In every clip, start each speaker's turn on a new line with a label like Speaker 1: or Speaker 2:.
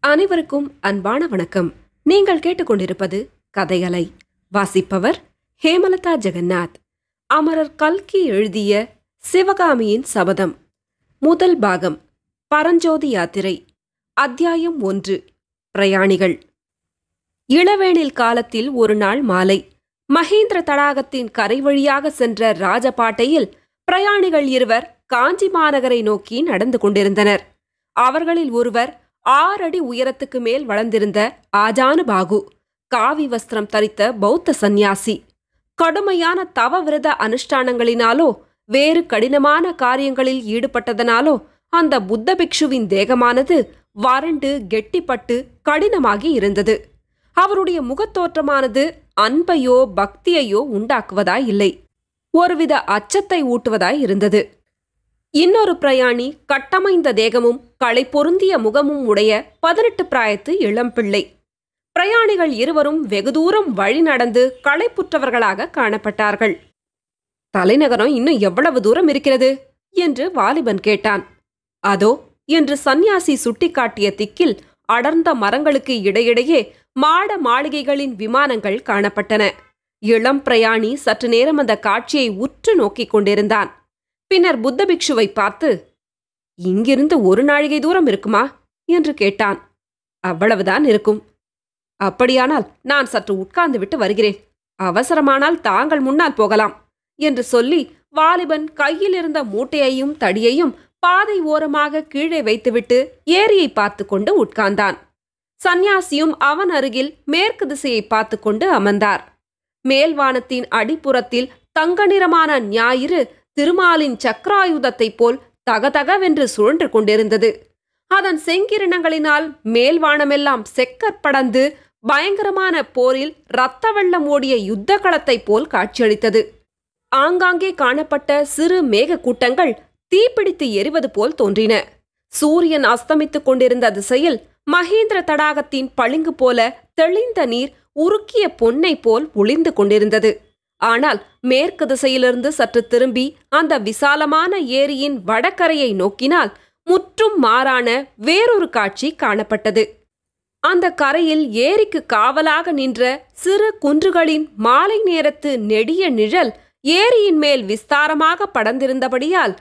Speaker 1: அனைவருக்கும் அன்பான வணக்கம். நீங்கள் கேட்டுக்கொண்டிருப்பது கதையலை. வாசிப்பவர் ஹேமலதா ஜெகநாத். அமரர் கல்கி எழுதிய சிவகாமியின் சபதம், முதல் பாகம், பரஞ்சோதி யாத்திரை, அத்தியாயம் 1. பிரயாணிகள். இளவேனில் காலத்தில் ஒரு நாள் மாலை மகேந்திர தடாகத்தின் கரை வழியாக சென்ற ராஜபாட்டையில் பிரயாணிகள் இருவர் காஞ்சி மாநகரை நோக்கி நடந்து கொண்டிருந்தனர். அவர்களில் ஒருவர் 6 அடி உயரத்துக்கு மேல் வளர்ந்திருந்த ஆஜானுபாகு, காவி வஸ்திரம் தரித்த பௌத்த சந்நியாசி. கடுமையான தவவிரத அனுஷ்டானங்களினாலோ வேறு கடினமான காரியங்களில் ஈடுபட்டதனாலோ அந்த புத்த பிக்ஷுவின் தேகமானது வறண்டு கெட்டிப்பட்டு கடினமாகி இருந்தது. அவருடைய முகத்தோற்றமானது அன்பையோ பக்தியையோ உண்டாக்குவதாய் இல்லை, ஒருவித அச்சத்தை ஊட்டுவதாய் இருந்தது. இன்னொரு பிரயாணி கட்டமைந்த தேகமும் களை பொருந்திய முகமும் உடைய 18 பிராயத்து இளம்பிள்ளை. பிரயாணிகள் இருவரும் வெகு தூரம் வழி நடந்து களைப்புற்றவர்களாக காணப்பட்டார்கள். தலைநகரம் இன்னும் எவ்வளவு தூரம் இருக்கிறது என்று வாலிபன் கேட்டான். அதோ என்று சந்நியாசி சுட்டிக்காட்டிய திக்கில் அடர்ந்த மரங்களுக்கு இடையிடையே மாட மாளிகைகளின் விமானங்கள் காணப்பட்டன. இளம் பிரயாணி சற்று நேரம் அந்த காட்சியை உற்று நோக்கிக் கொண்டிருந்தான். பின்னர் புத்த பிக்ஷுவை பார்த்து, இங்கிருந்து 1 நாழிகை தூரம் இருக்குமா என்று கேட்டான். அவ்வளவுதான் இருக்கும். அப்படியானால் நான் சற்று உட்கார்ந்து விட்டு வருகிறேன். அவசரமானால் தாங்கள் முன்னால் போகலாம் என்று சொல்லி வாலிபன் கையில் இருந்த மூட்டையையும் தடியையும் பாதை ஓரமாக கீழே வைத்துவிட்டு ஏரியை பார்த்து கொண்டு உட்கார்ந்தான். சந்நியாசியும் அவன் அருகில் மேற்கு திசையை பார்த்து கொண்டு அமர்ந்தார். மேல்வானத்தின் அடிப்புறத்தில் தங்க நிறமான ஞாயிறு திருமாலின் சக்கராயுதத்தைப் போல் தகதகவென்று சுழன்று கொண்டிருந்தது. அதன் செங்கிரணங்களினால் மேல்வானமெல்லாம் செக்கற்படந்து பயங்கரமான போரில் இரத்த வெள்ளம் ஓடிய யுத்த களத்தைப் போல் காட்சியளித்தது. ஆங்காங்கே காணப்பட்ட சிறு மேக கூட்டங்கள் தீப்பிடித்து எரிவது போல் தோன்றின. சூரியன் அஸ்தமித்துக் கொண்டிருந்த திசையில் மகேந்திர தடாகத்தின் பளிங்கு போல தெளிந்த நீர் உருக்கிய பொன்னை போல் ஒளிந்து கொண்டிருந்தது. ஆனால் மேற்கு திசையிலிருந்து சற்று திரும்பி அந்த விசாலமான ஏரியின் வடகரையை நோக்கினால் முற்றும் மாறான வேறொரு காட்சி காணப்பட்டது. அந்த கரையில் ஏரிக்கு காவலாக நின்ற சிறு குன்றுகளின் மாலை நேரத்து நெடிய நிழல் ஏரியின் மேல் விஸ்தாரமாக படர்ந்திருந்தபடியால்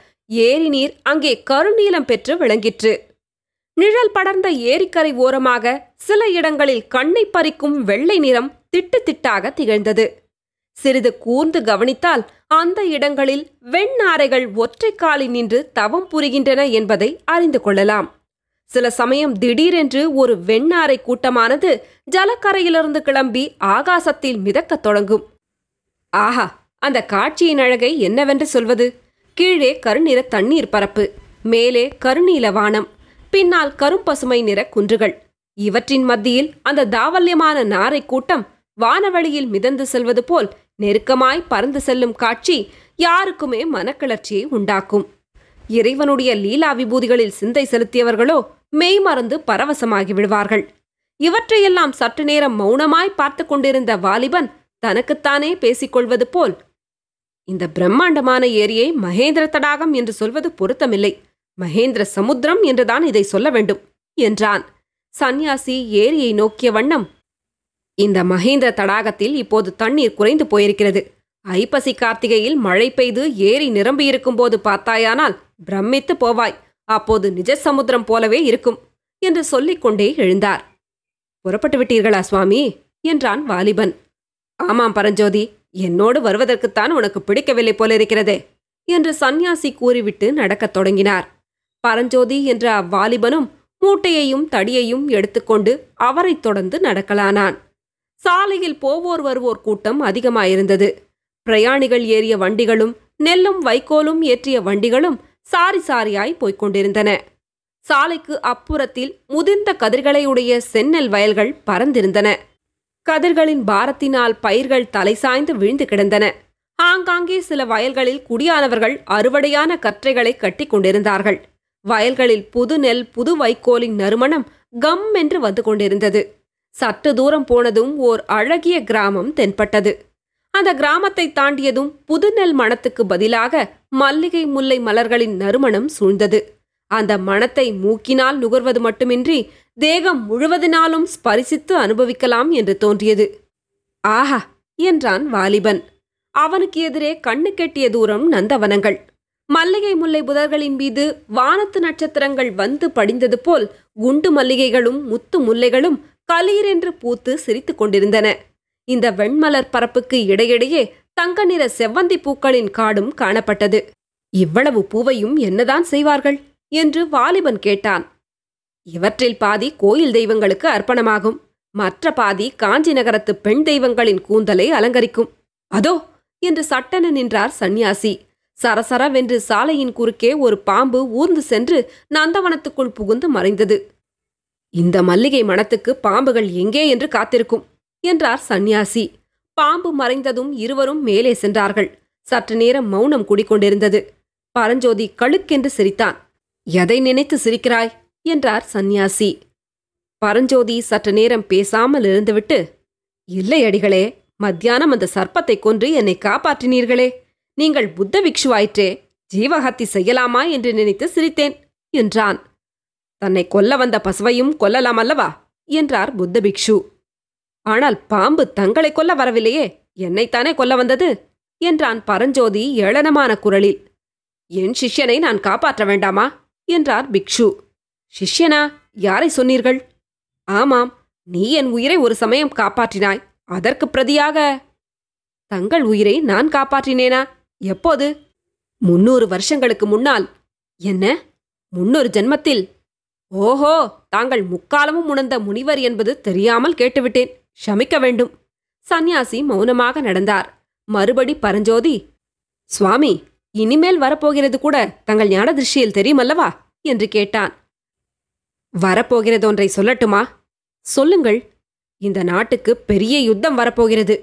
Speaker 1: ஏரி நீர் அங்கே கருநீலம் பெற்று விளங்கிற்று. நிழல் படர்ந்த ஏரிக்கரை ஓரமாக சில இடங்களில் கண்ணை பறிக்கும் வெள்ளை நிறம் திட்டு திட்டாக திகழ்ந்தது. சிறிது கூர்ந்து கவனித்தால் அந்த இடங்களில் வெண்ணாரைகள் ஒற்றை காலில் நின்று தவம் புரிகின்றன என்பதை அறிந்து கொள்ளலாம். சில சமயம் திடீரென்று ஒரு வெண்ணாரை கூட்டமானது ஜலக்கரையிலிருந்து கிளம்பி ஆகாசத்தில் மிதக்கத் தொடங்கும். ஆஹா, அந்த காட்சியின் அழகை என்னவென்று சொல்வது! கீழே கருநிற தண்ணீர் பரப்பு, மேலே கருநீல வானம், பின்னால் கரும்பசுமை நிற குன்றுகள். இவற்றின் மத்தியில் அந்த தாவல்யமான நாரை கூட்டம் வானவெளியில் மிதந்து செல்வது போல் நெருக்கமாய் பறந்து செல்லும் காட்சி யாருக்குமே மனக்கிளர்ச்சியை உண்டாக்கும். இறைவனுடைய லீலா விபூதிகளில் சிந்தை செலுத்தியவர்களோ மெய்மறந்து பரவசமாகி விடுவார்கள். இவற்றையெல்லாம் சற்று நேரம் மௌனமாய் பார்த்து கொண்டிருந்த வாலிபன் தனக்குத்தானே பேசிக்கொள்வது போல், இந்த பிரம்மாண்டமான ஏரியை மகேந்திர தடாகம் என்று சொல்வது பொருத்தமில்லை, மகேந்திர சமுத்திரம் என்றுதான் இதை சொல்ல வேண்டும் என்றான். சந்நியாசி ஏரியை நோக்கிய வண்ணம், இந்த மகேந்திர தடாகத்தில் இப்போது தண்ணீர் குறைந்து போயிருக்கிறது. ஐப்பசி கார்த்திகையில் மழை பெய்து ஏரி நிரம்பியிருக்கும் போது பார்த்தாயானால் பிரமித்து போவாய். அப்போது நிஜ சமுத்திரம் போலவே இருக்கும் என்று சொல்லிக்கொண்டே எழுந்தார். புறப்பட்டு விட்டீர்களா சுவாமி என்றான் வாலிபன். ஆமாம் பரஞ்சோதி, என்னோடு வருவதற்குத்தான் உனக்கு பிடிக்கவில்லை போலிருக்கிறதே என்று சந்நியாசி கூறிவிட்டு நடக்கத் தொடங்கினார். பரஞ்சோதி என்ற அவ்வாலிபனும் மூட்டையையும் தடியையும் எடுத்துக்கொண்டு அவரை தொடர்ந்து நடக்கலானான். சாலையில் போவோர் வருவோர் கூட்டம் அதிகமாயிருந்தது. பிரயாணிகள் ஏறிய வண்டிகளும் நெல்லும் வைக்கோலும் ஏற்றிய வண்டிகளும் சாரி சாரியாய் போய்க் கொண்டிருந்தன. சாலைக்கு அப்புறத்தில் முதிர்ந்த கதிர்களையுடைய செந்நெல் வயல்கள் பறந்திருந்தன. கதிர்களின் பாரத்தினால் பயிர்கள் தலை சாய்ந்து விழுந்து கிடந்தன. ஆங்காங்கே சில வயல்களில் குடியானவர்கள் அறுவடையான கற்றைகளை கட்டி கொண்டிருந்தார்கள். வயல்களில் புது நெல் புது வைக்கோலின் நறுமணம் கம் என்று வந்து கொண்டிருந்தது. சற்று தூரம் போனதும் ஓர் அழகிய கிராமம் தென்பட்டது. அந்த கிராமத்தை தாண்டியதும் புது நெல் மணத்துக்கு பதிலாக மல்லிகை முல்லை மலர்களின் நறுமணம் சூழ்ந்தது. அந்த மணத்தை மூக்கினால் நுகர்வது மட்டுமின்றி தேகம் முழுவதினாலும் ஸ்பரிசித்து அனுபவிக்கலாம் என்று தோன்றியது. ஆஹா என்றான் வாலிபன். அவனுக்கு எதிரே கண்ணு கெட்டிய தூரம் நந்தவனங்கள். மல்லிகை முல்லை புதர்களின் மீது வானத்து நட்சத்திரங்கள் வந்து படிந்தது போல் குண்டு மல்லிகைகளும் முத்து முல்லைகளும் களீரென்று பூத்து சிரித்துக் கொண்டிருந்தன. இந்த வெண்மலர் பரப்புக்கு இடையிடையே தங்க நிற செவ்வந்தி பூக்களின் காடும் காணப்பட்டது. இவ்வளவு பூவையும் என்னதான் செய்வார்கள் என்று வாலிபன் கேட்டான். இவற்றில் பாதி கோயில் தெய்வங்களுக்கு அர்ப்பணமாகும், மற்ற பாதி காஞ்சி நகரத்து பெண் தெய்வங்களின் கூந்தலை அலங்கரிக்கும். அதோ என்று சட்டென நின்றார் சந்நியாசி. சரசரவென்று சாலையின் குறுக்கே ஒரு பாம்பு ஊர்ந்து சென்று நந்தவனத்துக்குள் புகுந்து மறைந்தது. இந்த மல்லிகை மணத்துக்கு பாம்புகள் எங்கே என்று காத்திருக்கும் என்றார் சந்நியாசி. பாம்பு மறைந்ததும் இருவரும் மேலே சென்றார்கள். சற்று நேரம் மௌனம் குடிக்கொண்டிருந்தது. பரஞ்சோதி கழுக்கென்று சிரித்தான். எதை நினைத்து சிரிக்கிறாய் என்றார் சந்நியாசி. பரஞ்சோதி சற்று நேரம் பேசாமல் இருந்துவிட்டு, இல்லை அடிகளே, மத்தியானம் அந்த சர்ப்பத்தை கொன்று என்னை காப்பாற்றினீர்களே, நீங்கள் புத்த பிக்ஷுவாயிற்றே, ஜீவஹத்தி செய்யலாமா என்று நினைத்து சிரித்தேன் என்றான். தன்னை கொல்ல வந்த பசுவையும் கொல்லலாம் அல்லவா என்றார் புத்த பிக்ஷு. ஆனால் பாம்பு தங்களை கொல்ல வரவில்லையே, என்னைத்தானே கொல்ல வந்தது என்றான் பரஞ்சோதி ஏளனமான குரலில். என் சிஷ்யனை நான் காப்பாற்ற வேண்டாமா என்றார் பிக்ஷு. சிஷ்யனா? யாரை சொன்னீர்கள்? ஆமாம், நீ என் உயிரை ஒரு சமயம் காப்பாற்றினாய். அதற்கு பிரதியாக தங்கள் உயிரை நான் காப்பாற்றினேனா? எப்போது? 300 வருஷங்களுக்கு முன்னால். என்ன, 300 ஜென்மத்தில்? ஓஹோ, தாங்கள் முக்காலமும் உணர்ந்த முனிவர் என்பது தெரியாமல் கேட்டுவிட்டேன், க்ஷமிக்க வேண்டும். சந்நியாசி மௌனமாக நடந்தார். மறுபடி பரஞ்சோதி, சுவாமி, இனிமேல் வரப்போகிறது கூட தங்கள் ஞான திருஷ்டியில் தெரியுமல்லவா என்று கேட்டான். வரப்போகிறதொன்றை சொல்லட்டுமா? சொல்லுங்கள். இந்த நாட்டுக்கு பெரிய யுத்தம் வரப்போகிறது.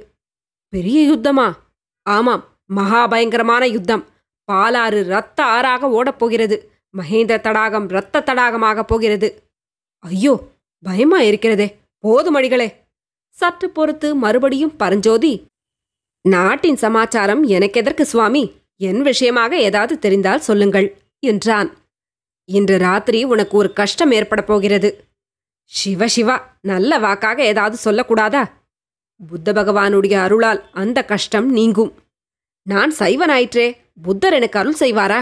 Speaker 1: பெரிய யுத்தமா? ஆமாம், மகாபயங்கரமான யுத்தம். பாலாறு இரத்த ஆறாக ஓடப்போகிறது. மகேந்திர தடாகம் இரத்த தடாகமாக போகிறது. ஐயோ, பயமா இருக்கிறதே. போதும் அடிகளே. சற்று பொறுத்து மறுபடியும் பரஞ்சோதி, நாட்டின் சமாச்சாரம் எனக்கெதற்கு சுவாமி? என் விஷயமாக ஏதாவது தெரிந்தால் சொல்லுங்கள் என்றான். இன்று ராத்திரி உனக்கு ஒரு கஷ்டம் ஏற்பட போகிறது. சிவ சிவா, நல்ல வாக்காக ஏதாவது சொல்லக்கூடாதா? புத்த பகவானுடைய அருளால் அந்த கஷ்டம் நீங்கும். நான் சைவனாயிற்றே, புத்தர் எனக்கு அருள் செய்வாரா?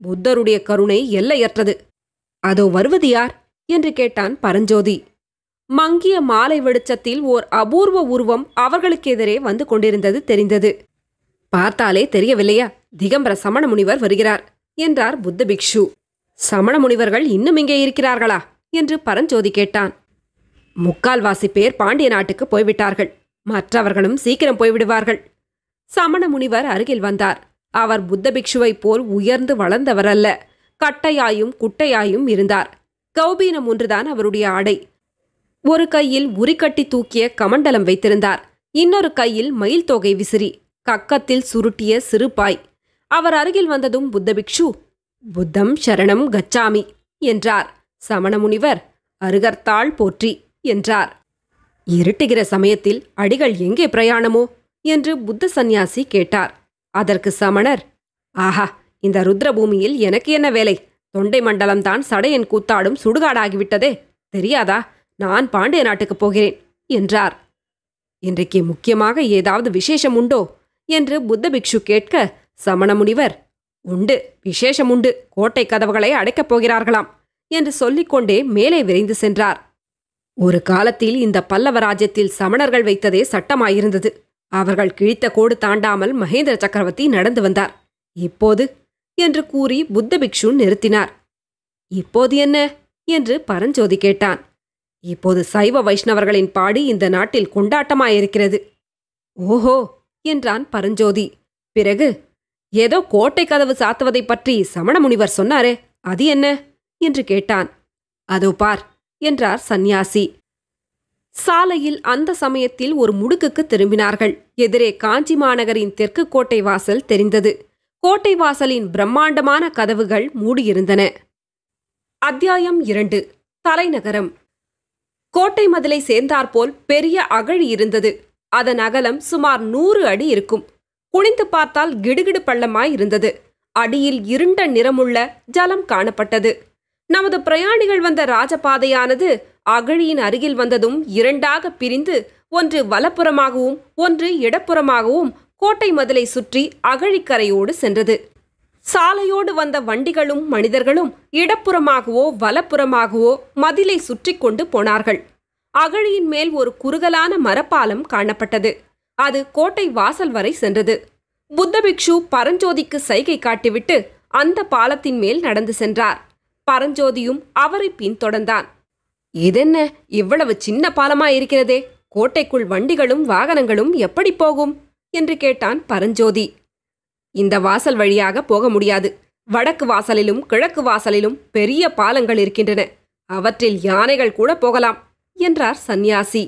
Speaker 1: புத்தருடைய கருணை எல்லையற்றது. அதோ வருவது யார் என்று கேட்டான் பரஞ்சோதி. மங்கிய மாலை வெளிச்சத்தில் ஓர் அபூர்வ உருவம் அவர்களுக்கு எதிரே வந்து கொண்டிருந்தது தெரிந்தது. பார்த்தாலே தெரியவில்லையா? திகம்பர சமண முனிவர் வருகிறார் என்றார் புத்த பிக்ஷு. சமண முனிவர்கள் இன்னும் இங்கே இருக்கிறார்களா என்று பரஞ்சோதி கேட்டான். முக்கால்வாசி பேர் பாண்டிய நாட்டுக்கு போய்விட்டார்கள். மற்றவர்களும் சீக்கிரம் போய்விடுவார்கள். சமண முனிவர் அருகில் வந்தார். அவர் புத்த பிக்ஷுவைப் போல் உயர்ந்து வளர்ந்தவரல்ல. கட்டையாயும் குட்டையாயும் இருந்தார். கௌபீனம் ஒன்றுதான் அவருடைய ஆடை. ஒரு கையில் உரிக்கட்டி தூக்கிய கமண்டலம் வைத்திருந்தார். இன்னொரு கையில் மயில் தோகை விசிறி, கக்கத்தில் சுருட்டிய சிறுபாய். அவர் அருகில் வந்ததும் புத்த பிக்ஷு, புத்தம் சரணம் கச்சாமி என்றார். சமண முனிவர், அருகர்த்தாள் போற்றி என்றார். இருட்டுகிற சமயத்தில் அடிகள் எங்கே பிரயாணமோ என்று புத்த சந்நியாசி கேட்டார். அதற்கு சமணர், ஆஹா, இந்த ருத்ரபூமியில் எனக்கு என்ன வேலை? தொண்டை மண்டலம்தான் சடையன் கூத்தாடும் சுடுகாடாகிவிட்டதே, தெரியாதா? நான் பாண்டிய நாட்டுக்கு போகிறேன் என்றார். இன்றைக்கு முக்கியமாக ஏதாவது விசேஷம் உண்டோ என்று புத்த பிக்ஷு கேட்க, சமண முனிவர், உண்டு, விசேஷம் உண்டு, கோட்டை கதவுகளை அடைக்கப் போகிறார்களாம் என்று சொல்லிக்கொண்டே மேலே விரைந்து சென்றார். ஒரு காலத்தில் இந்த பல்லவ ராஜ்யத்தில் சமணர்கள் வைத்ததே சட்டமாயிருந்தது. அவர்கள் கிழித்த கோடு தாண்டாமல் மகேந்திர சக்கரவர்த்தி நடந்து வந்தார். இப்போது என்று கூறி புத்த பிக்ஷு நிறுத்தினார். இப்போது என்ன என்று பரஞ்சோதி கேட்டான். இப்போது சைவ வைஷ்ணவர்களின் பாடு இந்த நாட்டில் கொண்டாட்டமாயிருக்கிறது. ஓஹோ என்றான் பரஞ்சோதி. பிறகு, ஏதோ கோட்டை கதவு சாத்துவதை பற்றி சமண முனிவர் சொன்னாரே, அது என்ன என்று கேட்டான். அதோ பார் என்றார் சந்நியாசி. சாலையில் அந்த சமயத்தில் ஒரு முடுக்குக்கு திரும்பினார்கள். எதிரே காஞ்சி மாநகரின் தெற்கு கோட்டை வாசல் தெரிந்தது. கோட்டை வாசலின் பிரம்மாண்டமான கதவுகள் மூடியிருந்தன. அத்தியாயம் 2. தலைநகரம். கோட்டை மதிலை சேர்ந்தாற்போல் பெரிய அகழி இருந்தது. அதன் அகலம் சுமார் 100 அடி இருக்கும். குனிந்து பார்த்தால் கிடுகிடு பள்ளமாய் இருந்தது. அடியில் இருண்ட நிறமுள்ள ஜலம் காணப்பட்டது. நமது பிரயாணிகள் வந்த ராஜபாதையானது அகழியின் அருகில் வந்ததும் இரண்டாக பிரிந்து ஒன்று வலப்புறமாகவும் ஒன்று இடப்புறமாகவும் கோட்டை மதிலை சுற்றி அகழிக்கரையோடு சென்றது. சாலையோடு வந்த வண்டிகளும் மனிதர்களும் இடப்புறமாகவோ வலப்புறமாகவோ மதிலை சுற்றி கொண்டு போனார்கள். அகழியின் மேல் ஒரு குறுகலான மரப்பாலம் காணப்பட்டது. அது கோட்டை வாசல் வரை சென்றது. புத்த பிக்ஷு பரஞ்சோதிக்கு சைகை காட்டிவிட்டு அந்த பாலத்தின் மேல் நடந்து சென்றார். பரஞ்சோதியும் அவரை பின்தொடர்ந்தான். இதென்ன இவ்வளவு சின்ன பாலமாயிருக்கிறதே, கோட்டைக்குள் வண்டிகளும் வாகனங்களும் எப்படி போகும் என்று கேட்டான் பரஞ்சோதி. இந்த வாசல் வழியாக போக முடியாது. வடக்கு வாசலிலும் கிழக்கு வாசலிலும் பெரிய பாலங்கள் இருக்கின்றன. அவற்றில் யானைகள் கூட போகலாம் என்றார் சந்நியாசி.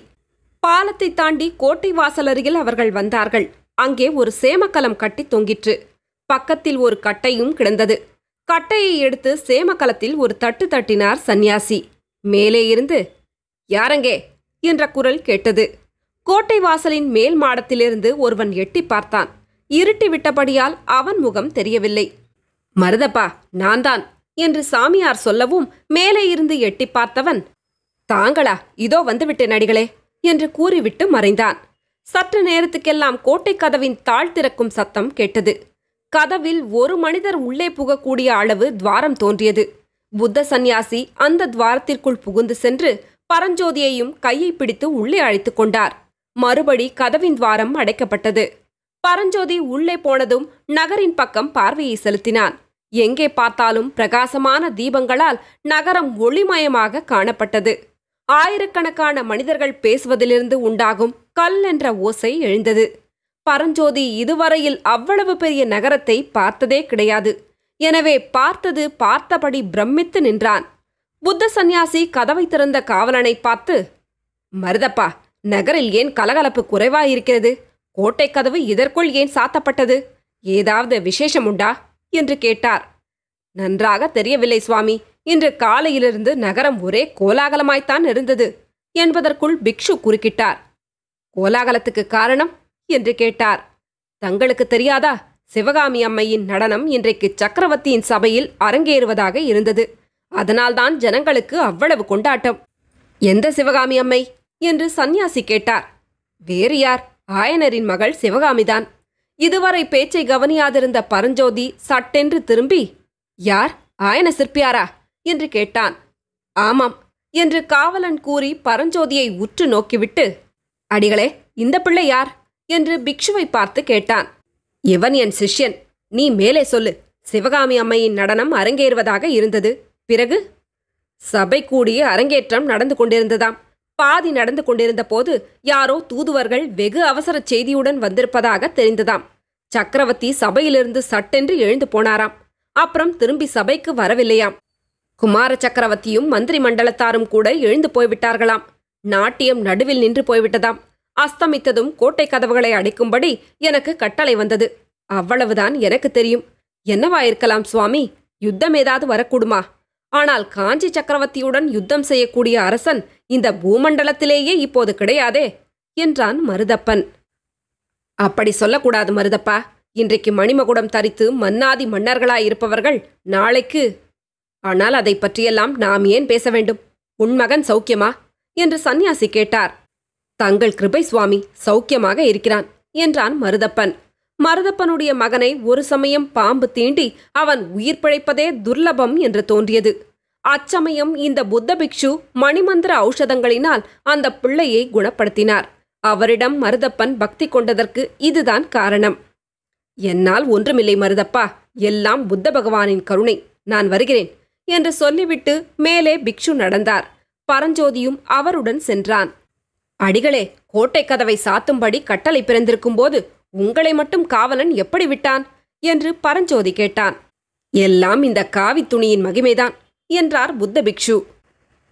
Speaker 1: பாலத்தை தாண்டி கோட்டை வாசல் அருகில் அவர்கள் வந்தார்கள். அங்கே ஒரு சேமக்கலம் கட்டி தொங்கிற்று. பக்கத்தில் ஒரு கட்டையும் கிடந்தது. கட்டையை எடுத்து சேமக்கலத்தில் ஒரு தட்டு தட்டினார் சந்நியாசி. மேலே இருந்து யாரங்கே என்ற குரல் கேட்டது. கோட்டை வாசலின் மேல் மாடத்திலிருந்து ஒருவன் எட்டி பார்த்தான். இருட்டி விட்டபடியால் அவன் முகம் தெரியவில்லை. மருதப்பா, நான்தான் என்று சாமியார் சொல்லவும் மேலே இருந்து எட்டி பார்த்தவன், தாங்களா, இதோ வந்துவிட்டேன் அடிகளே என்று கூறிவிட்டு மறைந்தான். சற்று நேரத்துக்கெல்லாம் கோட்டை கதவின் தாழ் திறக்கும் சத்தம் கேட்டது. கதவில் ஒரு மனிதர் உள்ளே புகக்கூடிய அளவு துவாரம் தோன்றியது. புத்த சந்நியாசி அந்த துவாரத்திற்குள் புகுந்து சென்று பரஞ்சோதியையும் கையை பிடித்து உள்ளே அழைத்து கொண்டார். மறுபடி கதவின் துவாரம் அடைக்கப்பட்டது. பரஞ்சோதி உள்ளே போனதும் நகரின் பக்கம் பார்வையை செலுத்தினான். எங்கே பார்த்தாலும் பிரகாசமான தீபங்களால் நகரம் ஒளிமயமாக காணப்பட்டது. ஆயிரக்கணக்கான மனிதர்கள் பேசுவதிலிருந்து உண்டாகும் கல் என்ற ஓசை எழுந்தது. பரஞ்சோதி இதுவரையில் அவ்வளவு பெரிய நகரத்தை பார்த்ததே கிடையாது. எனவே பார்த்தபடி பிரமித்து நின்றான். புத்த சந்நியாசி கதவை திறந்த காவலனை பார்த்து, மருதப்பா, நகரில் ஏன் கலகலப்பு குறைவாயிருக்கிறது? கோட்டை கதவு இதற்குள் ஏன் சாத்தப்பட்டது? ஏதாவது விசேஷம் உண்டா என்று கேட்டார். நன்றாக தெரியவில்லை சுவாமி. இன்று காலையிலிருந்து நகரம் ஒரே கோலாகலமாய்த்தான் இருந்தது என்பதற்குள் பிக்ஷு குறுக்கிட்டார். கோலாகலத்துக்கு காரணம் என்று கேட்டார். தங்களுக்கு தெரியாதா? சிவகாமி அம்மையின் நடனம் இன்றைக்கு சக்கரவர்த்தியின் சபையில் அரங்கேறுவதாக இருந்தது. அதனால்தான் ஜனங்களுக்கு அவ்வளவு கொண்டாட்டம். எந்த சிவகாமி அம்மை என்று சந்நியாசி கேட்டார். வேறு யார்? ஆயனரின் மகள் சிவகாமிதான். இதுவரை பேச்சை கவனியாதிருந்த பரஞ்சோதி சட்டென்று திரும்பி, யார்? ஆயன சிற்பியாரா என்று கேட்டான். ஆமாம் என்று காவலன் கூறி பரஞ்சோதியை உற்று நோக்கிவிட்டு, அடிகளே, இந்த பிள்ளை யார் என்று பிக்ஷுவை பார்த்து கேட்டான். இவன் என் சிஷ்யன். நீ மேலே சொல்லு. சிவகாமி அம்மையின் நடனம் அரங்கேறுவதாக இருந்தது. பிறகு? சபை கூடிய அரங்கேற்றம் நடந்து கொண்டிருந்ததாம். பாதி நடந்து கொண்டிருந்த போது யாரோ தூதுவர்கள் வெகு அவசர செய்தியுடன் வந்திருப்பதாக தெரிந்ததாம். சக்கரவர்த்தி சபையிலிருந்து சட்டென்று எழுந்து போனாராம். அப்புறம் திரும்பி சபைக்கு வரவில்லையாம். குமார சக்கரவர்த்தியும் மந்திரி மண்டலத்தாரும் கூட எழுந்து போய்விட்டார்களாம். நாட்டியம் நடுவில் நின்று போய்விட்டதாம். அஸ்தமித்ததும் கோட்டை கதவுகளை அடைக்கும்படி எனக்கு கட்டளை வந்தது. அவ்வளவுதான் எனக்கு தெரியும். என்னவாயிருக்கலாம் சுவாமி? யுத்தம் ஏதாவது வரக்கூடுமா? ஆனால் காஞ்சி சக்கரவர்த்தியுடன் யுத்தம் செய்யக்கூடிய அரசன் இந்த பூமண்டலத்திலேயே இப்போது கிடையாதே என்றான் மருதப்பன். அப்படி சொல்லக்கூடாது மருதப்பா. இன்றைக்கு மணிமகுடம் தரித்து மன்னாதி மன்னர்களாயிருப்பவர்கள் நாளைக்கு. ஆனால் அதை பற்றியெல்லாம் நாம் ஏன் பேச வேண்டும்? உன் மகன் சௌக்கியமா என்று சந்நியாசி கேட்டார். தங்கள் கிருபை சுவாமி, சௌக்கியமாக இருக்கிறான் என்றான் மருதப்பன். மருதப்பனுடைய மகனை ஒரு சமயம் பாம்பு தீண்டி அவன் உயிர் பிழைப்பதே துர்லபம் என்று தோன்றியது. அச்சமயம் இந்த புத்த பிக்ஷு மணிமந்திர ஔஷதங்களினால் அந்த பிள்ளையை குணப்படுத்தினார். அவரிடம் மருதப்பன் பக்தி கொண்டதற்கு இதுதான் காரணம். என்னால் ஒன்றுமில்லை மருதப்பா, எல்லாம் புத்த பகவானின் கருணை. நான் வருகிறேன் என்று சொல்லிவிட்டு மேலே பிக்ஷு நடந்தார். பரஞ்சோதியும் அவருடன் சென்றான். அடிகளே, கோட்டை கதவை சாத்தும்படி கட்டளை பிறந்திருக்கும் போது உங்களை மட்டும் காவலன் எப்படி விட்டான் என்று பரஞ்சோதி கேட்டான். எல்லாம் இந்த காவி துணியின் மகிமைதான் என்றார் புத்த பிக்ஷு.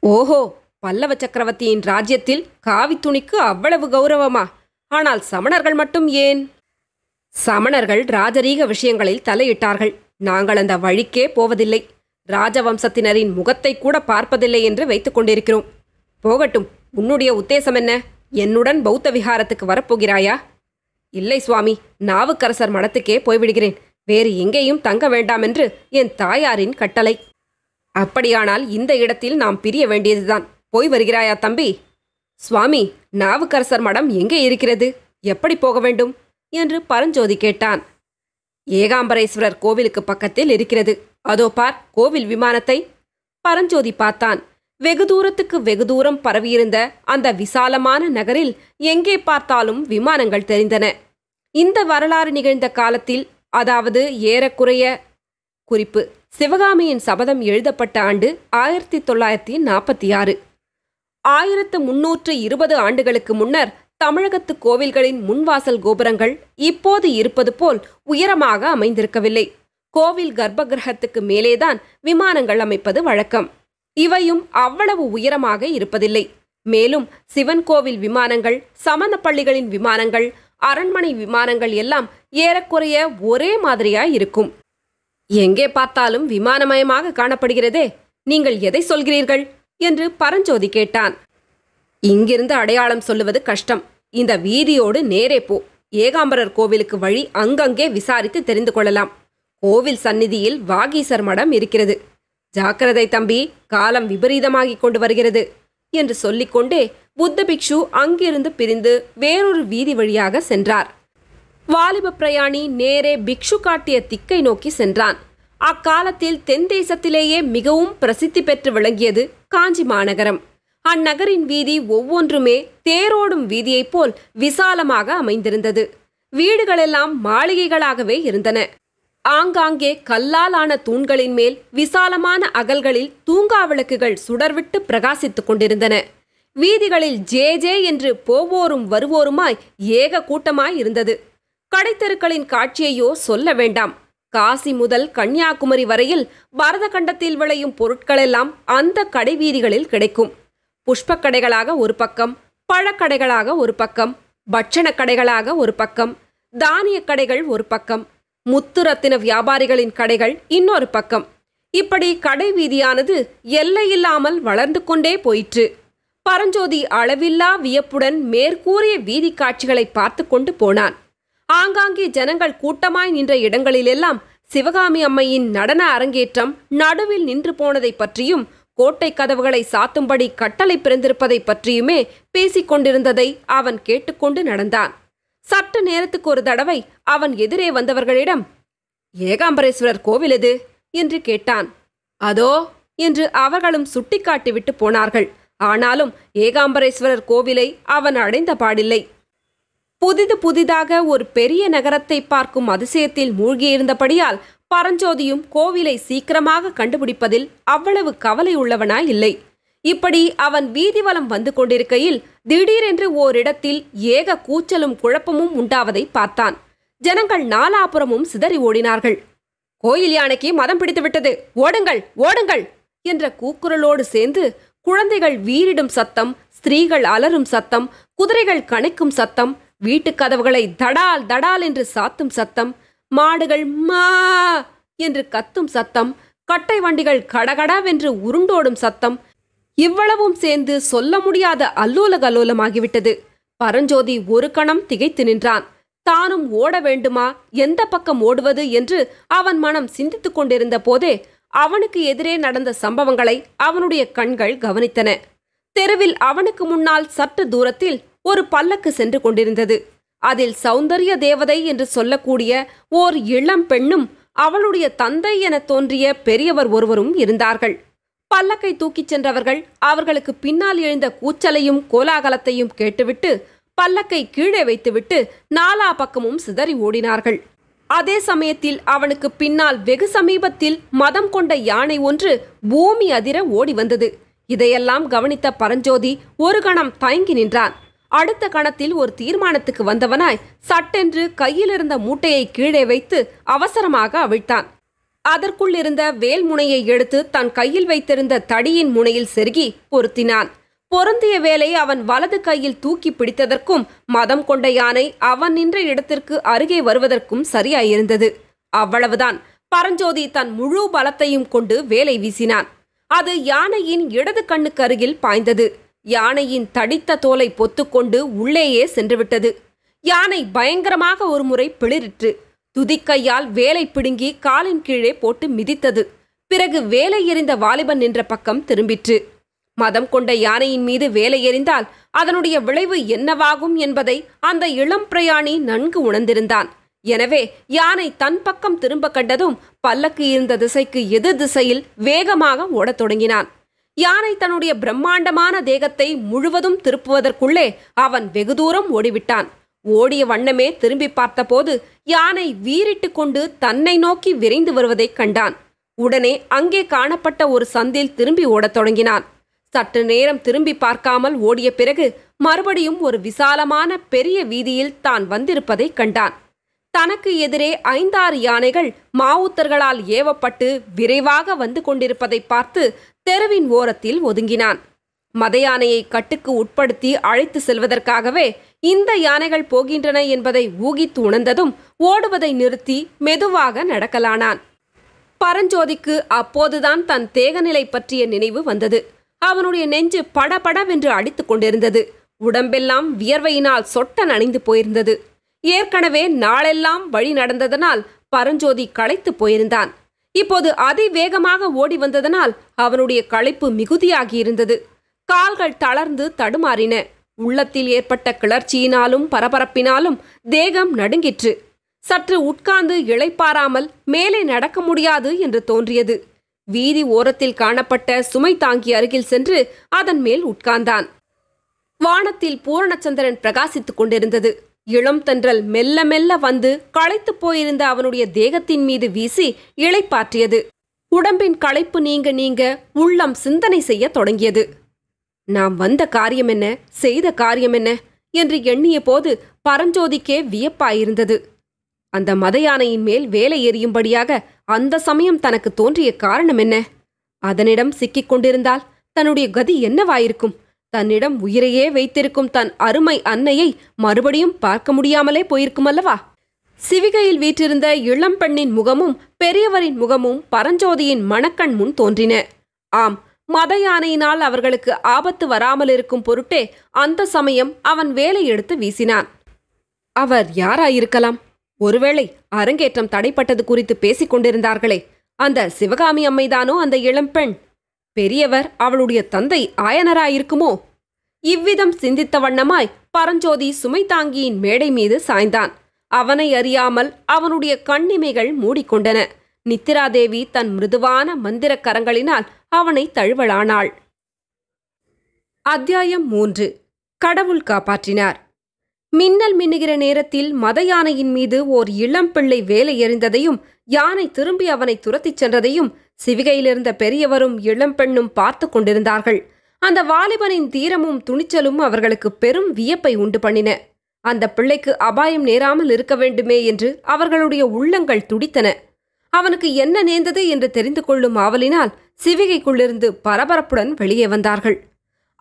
Speaker 1: ஓஹோ, பல்லவ சக்கரவர்த்தியின் ராஜ்யத்தில் காவி துணிக்கு அவ்வளவு கௌரவமா? ஆனால் சமணர்கள் மட்டும் ஏன்? சமணர்கள் ராஜரீக விஷயங்களில் தலையிட்டார்கள். நாங்கள் அந்த வழிக்கே போவதில்லை. ராஜவம்சத்தினரின் முகத்தை கூட பார்ப்பதில்லை என்று வைத்துக் கொண்டிருக்கிறோம். போகட்டும், உன்னுடைய உத்தேசம் என்ன? என்னுடன் பௌத்த விஹாரத்துக்கு வரப்போகிறாயா? இல்லை சுவாமி, நாவுக்கரசர் மடத்துக்கே போய்விடுகிறேன். வேறு எங்கேயும் தங்க வேண்டாம் என்று என் தாயாரின் கட்டளை. அப்படியானால் இந்த இடத்தில் நாம் பிரிய வேண்டியதுதான். போய் வருகிறாயா தம்பி? சுவாமி, நாவுக்கரசர் மடம் எங்கே இருக்கிறது? எப்படி போக வேண்டும் என்று பரஞ்சோதி கேட்டான். ஏகாம்பரேஸ்வரர் கோவிலுக்கு பக்கத்தில் இருக்கிறது. அதோ பார் கோவில் விமானத்தை. பரஞ்சோதி பார்த்தான். வெகு தூரத்துக்கு வெகு தூரம் பரவியிருந்த அந்த விசாலமான நகரில் எங்கே பார்த்தாலும் விமானங்கள் தெரிந்தன. இந்த வரலாறு நிகழ்ந்த காலத்தில், அதாவது ஏறக்குறைய குறிப்பு, சிவகாமியின் சபதம் எழுதப்பட்ட ஆண்டு 1946. 1320 ஆண்டுகளுக்கு முன்னர் தமிழகத்து கோவில்களின் முன்வாசல் கோபுரங்கள் இப்போது இருப்பது போல் உயரமாக அமைந்திருக்கவில்லை. கோவில் கர்ப்பகிரகத்துக்கு மேலேதான் விமானங்கள் அமைப்பது வழக்கம். இவையும் அவ்வளவு உயரமாக இருப்பதில்லை. மேலும் சிவன் கோவில் விமானங்கள், சமண பள்ளிகளின் விமானங்கள், அரண்மனை விமானங்கள் எல்லாம் ஏறக்குறைய ஒரே மாதிரியாய் இருக்கும். எங்கே பார்த்தாலும் விமானமயமாக காணப்படுகிறதே, நீங்கள் எதை சொல்கிறீர்கள் என்று பரஞ்சோதி கேட்டான். இங்கிருந்து அடையாளம் சொல்லுவது கஷ்டம். இந்த வீதியோடு நேரே போ. ஏகாம்பரர் கோவிலுக்கு வழி அங்கங்கே விசாரித்து தெரிந்து கொள்ளலாம். கோவில் சந்நிதியில் வாகீசர் மடம் இருக்கிறது. ஜாக்கிரதை தம்பி, காலம் விபரீதமாகிக் கொண்டு வருகிறது என்று சொல்லிக்கொண்டே புத்த பிக்ஷு அங்கிருந்து பிரிந்து வேறொரு வீதி வழியாக சென்றார். வாலிப பிரயாணி நேரே பிக்ஷு காட்டிய திக்கை நோக்கி சென்றான். அக்காலத்தில் தென் தேசத்திலேயே மிகவும் பிரசித்தி பெற்று விளங்கியது காஞ்சி மாநகரம். அந்நகரின் வீதி ஒவ்வொன்றுமே தேரோடும் வீதியைப் போல் விசாலமாக அமைந்திருந்தது. வீடுகளெல்லாம் மாளிகைகளாகவே இருந்தன. ஆங்காங்கே கல்லால் ஆன தூண்களின் மேல் விசாலமான அகல்களில் தூங்கா விளக்குகள் சுடர்விட்டு பிரகாசித்துக் கொண்டிருந்தன. வீதிகளில் ஜே ஜே என்று போவோரும் வருவோருமாய் ஏக கூட்டமாய் இருந்தது. கடைத்தெருக்களின் காட்சியையோ சொல்ல வேண்டாம். காசி முதல் கன்னியாகுமரி வரையில் பரத கண்டத்தில் விளையும் பொருட்களெல்லாம் அந்த கடைவீதிகளில் கிடைக்கும். புஷ்பக் கடைகளாக ஒரு பக்கம், பழக்கடைகளாக ஒரு பக்கம், பட்சணக் கடைகளாக ஒரு பக்கம், தானியக் கடைகள் ஒரு பக்கம், முத்து ரத்தின வியாபாரிகளின் கடைகள் இன்னொரு பக்கம். இப்படி கடை வீதியானது எல்லையில்லாமல் வளர்ந்து கொண்டே போயிற்று. பரஞ்சோதி அளவில்லா வியப்புடன் மேற்கூறிய வீதி காட்சிகளை பார்த்து கொண்டு போனான். ஆங்காங்கே ஜனங்கள் கூட்டமாய் நின்ற இடங்களிலெல்லாம் சிவகாமி அம்மையின் நடன அரங்கேற்றம் நடுவில் நின்று போனதை பற்றியும், கோட்டை கதவுகளை சாத்தும்படி கட்டளை பிறந்திருப்பதை பற்றியுமே பேசிக்கொண்டிருந்ததை அவன் கேட்டுக்கொண்டு நடந்தான். சற்று நேரத்துக்கு ஒரு தடவை அவன் எதிரே வந்தவர்களிடம், ஏகாம்பரேஸ்வரர் கோவில் எது என்று கேட்டான். அதோ என்று அவர்களும் சுட்டிக்காட்டிவிட்டு போனார்கள். ஆனாலும் ஏகாம்பரேஸ்வரர் கோவிலை அவன் அடைந்த பாடில்லை. புதிதாக ஒரு பெரிய நகரத்தை பார்க்கும் அதிசயத்தில் மூழ்கியிருந்தபடியால் பரஞ்சோதியும் கோவிலை சீக்கிரமாக கண்டுபிடிப்பதில் அவ்வளவு கவலை உள்ளவனாய் இல்லை. இப்படி அவன் வீதி வலம் வந்து கொண்டிருக்கையில் திடீரென்று ஓரிடத்தில் ஏக கூச்சலும் குழப்பமும் உண்டாவதை பார்த்தான். ஜனங்கள் நாலாபுறமும் சிதறி ஓடினார்கள். கோயில் யானைக்கு மதம் பிடித்துவிட்டது, ஓடுங்கள் ஓடுங்கள் என்ற கூக்குரலோடு சேர்ந்து குழந்தைகள் வீறிடும் சத்தம், ஸ்திரீகள் அலறும் சத்தம், குதிரைகள் கணைக்கும் சத்தம், வீட்டுக் கதவுகளை தடால் தடால் என்று சாத்தும் சத்தம், மாடுகள் மா என்று கத்தும் சத்தம், கட்டை வண்டிகள் கடகடாவென்று உருண்டோடும் சத்தம், இவ்வளவும் சேர்ந்து சொல்ல முடியாத அல்லோல கல்லோலமாகிவிட்டது. பரஞ்சோதி ஒரு கணம் திகைத்து நின்றான். தானும் ஓட வேண்டுமா, எந்த பக்கம் ஓடுவது என்று அவன் மனம் சிந்தித்துக் கொண்டிருந்த போதே அவனுக்கு எதிரே நடந்த சம்பவங்களை அவனுடைய கண்கள் கவனித்தன. தெருவில் அவனுக்கு முன்னால் சற்று தூரத்தில் ஒரு பல்லக்கு சென்று கொண்டிருந்தது. அதில் சௌந்தரிய தேவதை என்று சொல்லக்கூடிய ஓர் இளம் பெண்ணும் அவளுடைய தந்தை என தோன்றிய பெரியவர் ஒருவரும் இருந்தார்கள். பல்லக்கை தூக்கிச் சென்றவர்கள் அவர்களுக்கு பின்னால் எழுந்த கூச்சலையும் கோலாகலத்தையும் கேட்டுவிட்டு பல்லக்கை கீழே வைத்துவிட்டு நாலா பக்கமும் சிதறி ஓடினார்கள். அதே சமயத்தில் அவனுக்கு பின்னால் வெகு சமீபத்தில் மதம் கொண்ட யானை ஒன்று பூமி அதிர ஓடி வந்தது. இதையெல்லாம் கவனித்த பரஞ்சோதி ஒரு கணம் தயங்கி நின்றான். அடுத்த கணத்தில் ஒரு தீர்மானத்துக்கு வந்தவனாய் சட்டென்று கையிலிருந்த மூட்டையை கீழே வைத்து அவசரமாக அவிழ்த்தான். அதற்குள் இருந்த வேல் முனையை எடுத்து தன் கையில் வைத்திருந்த தடியின் முனையில் செருகி பொருத்தினான். பொருந்திய வேலை அவன் வலது கையில் தூக்கி பிடித்ததற்கும் மதம் கொண்ட யானை அவன் நின்ற இடத்திற்கு அருகே வருவதற்கும் சரியாயிருந்தது. அவ்வளவுதான். பரஞ்சோதி தன் முழு பலத்தையும் கொண்டு வேலை வீசினான். அது யானையின் இடது கண்ணுக்கு அருகில் பாய்ந்தது. யானையின் தடித்த தோலை பொத்துக்கொண்டு உள்ளேயே சென்றுவிட்டது. யானை பயங்கரமாக ஒரு முறை பிளிரிற்று. துதிக்கையால் வேலை பிடுங்கி காலின் கீழே போட்டு மிதித்தது. பிறகு வேலை எறிந்த வாலிபன் நின்ற பக்கம் திரும்பிற்று. மதம் கொண்ட யானையின் மீது வேலை எறிந்தால் அதனுடைய விளைவு என்னவாகும் என்பதை அந்த இளம் பிரயாணி நன்கு உணர்ந்திருந்தான். எனவே யானை தன் பக்கம் திரும்ப கண்டதும் பல்லக்கு இருந்த திசைக்கு எதிர் திசையில் வேகமாக ஓடத் தொடங்கினான். யானை தன்னுடைய பிரம்மாண்டமான தேகத்தை முழுவதும் திருப்புவதற்குள்ளே அவன் வெகு தூரம் ஓடிவிட்டான். ஓடிய வண்ணமே திரும்பி பார்த்தபோது யானை வீறிட்டு கொண்டு தன்னை நோக்கி விரைந்து வருவதைக் கண்டான். உடனே அங்கே காணப்பட்ட ஒரு சந்தில் திரும்பி ஓடத் தொடங்கினான். சற்று நேரம் திரும்பி பார்க்காமல் ஓடிய பிறகு மறுபடியும் ஒரு விசாலமான பெரிய வீதியில் தான் வந்திருப்பதைக் கண்டான். தனக்கு எதிரே 5-6 யானைகள் மாவுத்தர்களால் ஏவப்பட்டு விரைவாக வந்து கொண்டிருப்பதை பார்த்து தெருவின் ஓரத்தில் ஒதுங்கினான். மத யானையை கட்டுக்கு உட்படுத்தி அழைத்து செல்வதற்காகவே இந்த யானைகள் போகின்றன என்பதை ஊகித்து உணர்ந்ததும் ஓடுவதை நிறுத்தி மெதுவாக நடக்கலானான். பரஞ்சோதிக்கு அப்போதுதான் தன் தேகநிலை பற்றிய நினைவு வந்தது. அவனுடைய நெஞ்சு படபடவென்று அடித்து கொண்டிருந்தது. உடம்பெல்லாம் வியர்வையினால் சொட்ட நனைந்து போயிருந்தது. ஏற்கனவே நாளெல்லாம் வழி நடந்ததனால் பரஞ்சோதி களைத்து போயிருந்தான். இப்போது அதிவேகமாக ஓடி வந்ததனால் அவனுடைய களைப்பு மிகுதியாகியிருந்தது. கால்கள் தளர்ந்து தடுமாறின. உள்ளத்தில் ஏற்பட்ட கிளர்ச்சியினாலும் பரபரப்பினாலும் தேகம் நடுங்கிற்று. சற்று உட்கார்ந்து இளைப்பாராமல் மேலே நடக்க முடியாது என்று தோன்றியது. வீதி ஓரத்தில் காணப்பட்ட சுமை தாங்கி அருகில் சென்று அதன் மேல் உட்கார்ந்தான். வானத்தில் பூரணச்சந்திரன் பிரகாசித்துக் கொண்டிருந்தது. இளம் தென்றல் மெல்ல மெல்ல வந்து களைத்து போயிருந்த அவனுடைய தேகத்தின் மீது வீசி இளைப்பாற்றியது. உடம்பின் களைப்பு நீங்க நீங்க உள்ளம் சிந்தனை செய்ய தொடங்கியது. நாம் வந்த காரியம் என்ன, செய்த காரியம் என்ன என்று எண்ணிய போது பரஞ்சோதிக்கே வியப்பாயிருந்தது. அந்த மத யானையின் மேல் வேலை எறியும்படியாக அந்த சமயம் தனக்கு தோன்றிய காரணம் என்ன? அதனிடம் சிக்கிக் கொண்டிருந்தால் தன்னுடைய கதி என்னவாயிருக்கும்? தன்னிடம் உயிரையே வைத்திருக்கும் தன் அருமை அன்னையை மறுபடியும் பார்க்க முடியாமலே போயிருக்குமல்லவா? சிவிகையில் வீற்றிருந்த இளம்பெண்ணின் முகமும் பெரியவரின் முகமும் பரஞ்சோதியின் மனக்கண் முன் தோன்றின. ஆம், மத யானையினால் அவர்களுக்கு ஆபத்து வராமல் இருக்கும் பொருட்டே அந்த சமயம் அவன் வேலை எடுத்து வீசினான். அவர் யாராயிருக்கலாம்? ஒருவேளை அரங்கேற்றம் தடைப்பட்டது குறித்து பேசிக் கொண்டிருந்தார்களே, அந்த சிவகாமி அம்மைதானோ அந்த இளம்பெண்? பெரியவர் அவளுடைய தந்தை ஆயனராயிருக்குமோ? இவ்விதம் சிந்தித்த வண்ணமாய் பரஞ்சோதி சுமை தாங்கியின் மேடை மீது சாய்ந்தான். அவனை அறியாமல் அவனுடைய கண்ணிமைகள் மூடிக்கொண்டன. நித்திராதேவி தன் மிருதுவான மந்திர கரங்களினால் அவனை தழுவலானாள். அத்தியாயம் 3. கடவுள் காப்பாற்றினார். மின்னல் மின்னுகிற நேரத்தில் மத யானையின் மீது ஓர் இளம்பிள்ளை வேலை எறிந்ததையும் யானை திரும்பி அவனை துரத்திச் சென்றதையும் சிவிகையிலிருந்த பெரியவரும் இளம்பெண்ணும் பார்த்து கொண்டிருந்தார்கள். அந்த வாலிபனின் தீரமும் துணிச்சலும் அவர்களுக்கு பெரும் வியப்பை உண்டு பண்ணின. அந்த பிள்ளைக்கு அபாயம் நேராமல் இருக்க வேண்டுமே என்று அவர்களுடைய உள்ளங்கள் துடித்தன. அவனுக்கு என்ன நேர்ந்தது என்று தெரிந்து கொள்ளும் ஆவலினால் சிவிகைக்குள்ளிருந்து பரபரப்புடன் வெளியே வந்தார்கள்.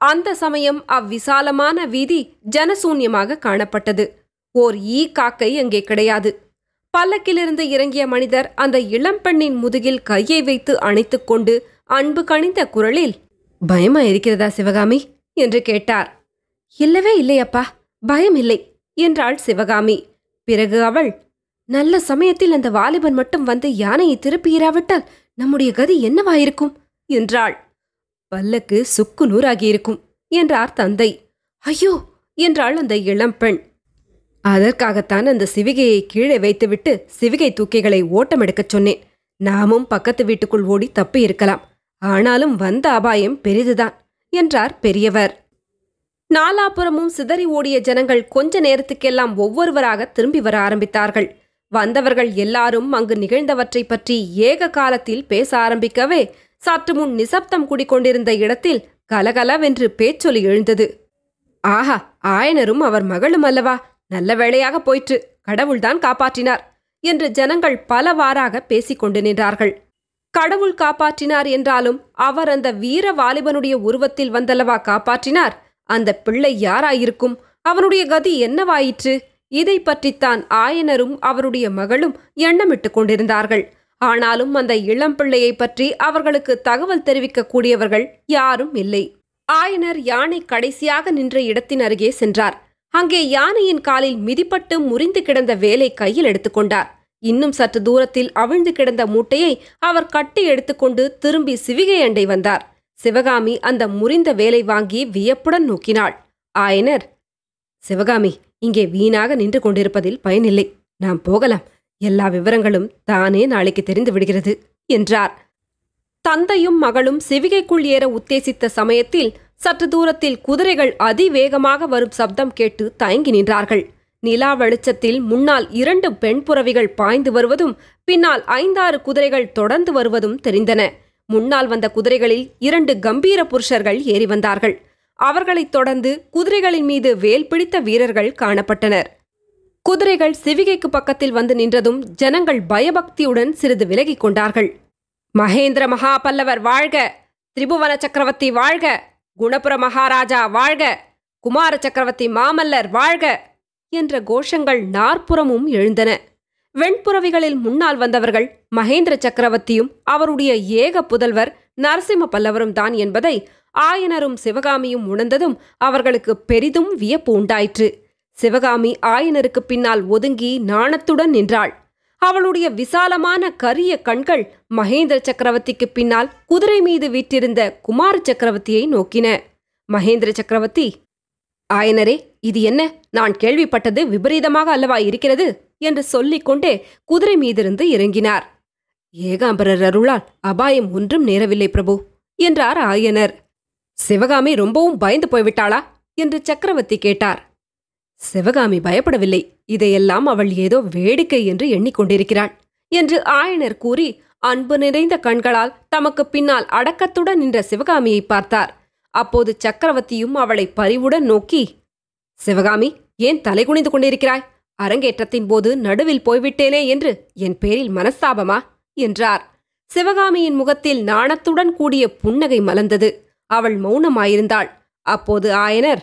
Speaker 1: அந்த சமயம் அவ்விசாலமான வீதி ஜனசூன்யமாக காணப்பட்டது. ஓர் ஈ காக்கை அங்கே கிடையாது. பல்லக்கிலிருந்து இறங்கிய மனிதர் அந்த இளம்பெண்ணின் முதுகில் கையை வைத்து அணைத்துக் கொண்டு அன்பு கனிந்த குரலில், பயமா இருக்கிறதா சிவகாமி என்று கேட்டார். இல்லவே இல்லையப்பா, பயம் இல்லை என்றாள் சிவகாமி. பிறகு அவள், நல்ல சமயத்தில் அந்த வாலிபன் மட்டும் வந்து யானையை திருப்பியிராவிட்டால் நம்முடைய கதி என்னவாயிருக்கும் என்றாள். பல்லக்கு சுக்கு நூறாகியிருக்கும் என்றார் தந்தை. ஐயோ என்றாள் அந்த இளம்பெண். அதற்காகத்தான் அந்த சிவிகையை கீழே வைத்துவிட்டு சிவிகை தூக்கிகளை ஓட்டமெடுக்கச் சொன்னேன். நாமும் பக்கத்து வீட்டுக்குள் ஓடி தப்பி இருக்கலாம். ஆனாலும் வந்த அபாயம் பெரிதுதான் என்றார் பெரியவர். நாலாபுறமும் சிதறி ஓடிய ஜனங்கள் கொஞ்ச நேரத்துக்கெல்லாம் ஒவ்வொருவராக திரும்பி வர ஆரம்பித்தார்கள். வந்தவர்கள் எல்லாரும் அங்கு நிகழ்ந்தவற்றை பற்றி ஏக காலத்தில் பேச ஆரம்பிக்கவே சற்று முன் நிசப்தம் குடிக்கொண்டிருந்த இடத்தில் கலகலவென்று பேச்சொலி எழுந்தது. ஆஹா, ஆயனரும் அவர் மகளும் அல்லவா, நல்ல வேளையாக போயிற்று, கடவுள்தான் காப்பாற்றினார் என்று ஜனங்கள் பலவாறாக பேசிக்கொண்டு நின்றார்கள். கடவுள் காப்பாற்றினார் என்றாலும் அவர் அந்த வீர வாலிபனுடைய உருவத்தில் வந்தல்லவா காப்பாற்றினார். அந்த பிள்ளை யாராயிருக்கும்? அவனுடைய கதி என்னவாயிற்று? இதை பற்றித்தான் ஆயனரும் அவருடைய மகளும் எண்ணமிட்டு கொண்டிருந்தார்கள். ஆனாலும் அந்த இளம்பிள்ளையை பற்றி அவர்களுக்கு தகவல் தெரிவிக்கக்கூடியவர்கள் யாரும் இல்லை. ஆயனர் யானை கடைசியாக நின்ற இடத்தின் அருகே சென்றார். அங்கே யானையின் காலில் மிதிப்பட்டு முறிந்து கிடந்த வேலை கையில் எடுத்துக்கொண்டார். இன்னும் சற்று தூரத்தில் அவிழ்ந்து கிடந்த மூட்டையை அவர் கட்டி எடுத்துக்கொண்டு திரும்பி சிவிகை அண்டை வந்தார். சிவகாமி அந்த முறிந்த வேலை வாங்கி வியப்புடன் நோக்கினாள். ஆயனர், சிவகாமி, இங்கே வீணாக நின்று கொண்டிருப்பதில் பயனில்லை. நாம் போகலாம். எல்லா விவரங்களும் தானே நாளைக்கு தெரிந்து விடுகிறது என்றார். தந்தையும் மகளும் சிவிகைக்குள் ஏற உத்தேசித்த சமயத்தில் சற்று தூரத்தில் குதிரைகள் அதிவேகமாக வரும் சப்தம் கேட்டு தயங்கி நின்றார்கள். நிலா வெளிச்சத்தில் முன்னால் 2 பெண் புறவிகள் பாய்ந்து வருவதும் பின்னால் 5-6 குதிரைகள் தொடர்ந்து வருவதும் தெரிந்தன. முன்னால் வந்த குதிரைகளில் 2 கம்பீர புருஷர்கள் ஏறி வந்தார்கள். அவர்களைத் தொடர்ந்து குதிரைகளின் மீது வேல் பிடித்த வீரர்கள் காணப்பட்டனர். குதிரைகள் சிவிகைக்கு பக்கத்தில் வந்து நின்றதும் ஜனங்கள் பயபக்தியுடன் சிறிது விலகிக் கொண்டார்கள். மகேந்திர மகாபல்லவர் வாழ்க! திரிபுவன சக்கரவர்த்தி வாழ்க! குணபுர மகாராஜா வாழ்க! குமார சக்கரவர்த்தி மாமல்லர் வாழ்க! என்ற கோஷங்கள் நாற்புறமும் எழுந்தன. வெண்புறவிகளில் முன்னால் வந்தவர்கள் மகேந்திர சக்கரவர்த்தியும் அவருடைய ஏக புதல்வர் நரசிம்ம பல்லவரும் தான் என்பதை ஆயனரும் சிவகாமியும் உணர்ந்ததும் அவர்களுக்கு பெரிதும் வியப்பு உண்டாயிற்று. சிவகாமி ஆயனருக்கு பின்னால் ஒதுங்கி நாணத்துடன் நின்றாள். அவளுடைய விசாலமான கரிய கண்கள் மகேந்திர சக்கரவர்த்திக்கு பின்னால் குதிரை மீது வீற்றிருந்த குமார சக்கரவர்த்தியை நோக்கின. மகேந்திர சக்கரவர்த்தி, ஆயனரே, இது என்ன? நான் கேள்விப்பட்டது விபரீதமாக அல்லவா இருக்கிறது என்று சொல்லிக்கொண்டே குதிரை மீதிருந்து இறங்கினார். ஏகாம்பரர் அருளால் அபாயம் ஒன்றும் நேரவில்லை பிரபு என்றார் ஆயனர். சிவகாமி ரொம்பவும் பயந்து போய்விட்டாளா என்று சக்கரவர்த்தி கேட்டார். சிவகாமி பயப்படவில்லை. இதையெல்லாம் அவள் ஏதோ வேடிக்கை என்று எண்ணிக்கொண்டிருக்கிறாள் என்று ஆயனர் கூறி அன்பு நிறைந்த கண்களால் தமக்கு பின்னால் அடக்கத்துடன் நின்ற சிவகாமியை பார்த்தார். அப்போது சக்கரவர்த்தியும் அவளை பரிவுடன் நோக்கி, சிவகாமி, ஏன் தலைகுனிந்து கொண்டிருக்கிறாய்? அரங்கேற்றத்தின் போது நடுவில் போய்விட்டேனே என்று என் பேரில் மனஸ்தாபமா என்றார். சிவகாமியின் முகத்தில் நாணத்துடன் கூடிய புன்னகை மலர்ந்தது. அவள் மௌனமாயிருந்தாள். அப்போது ஆயனர்,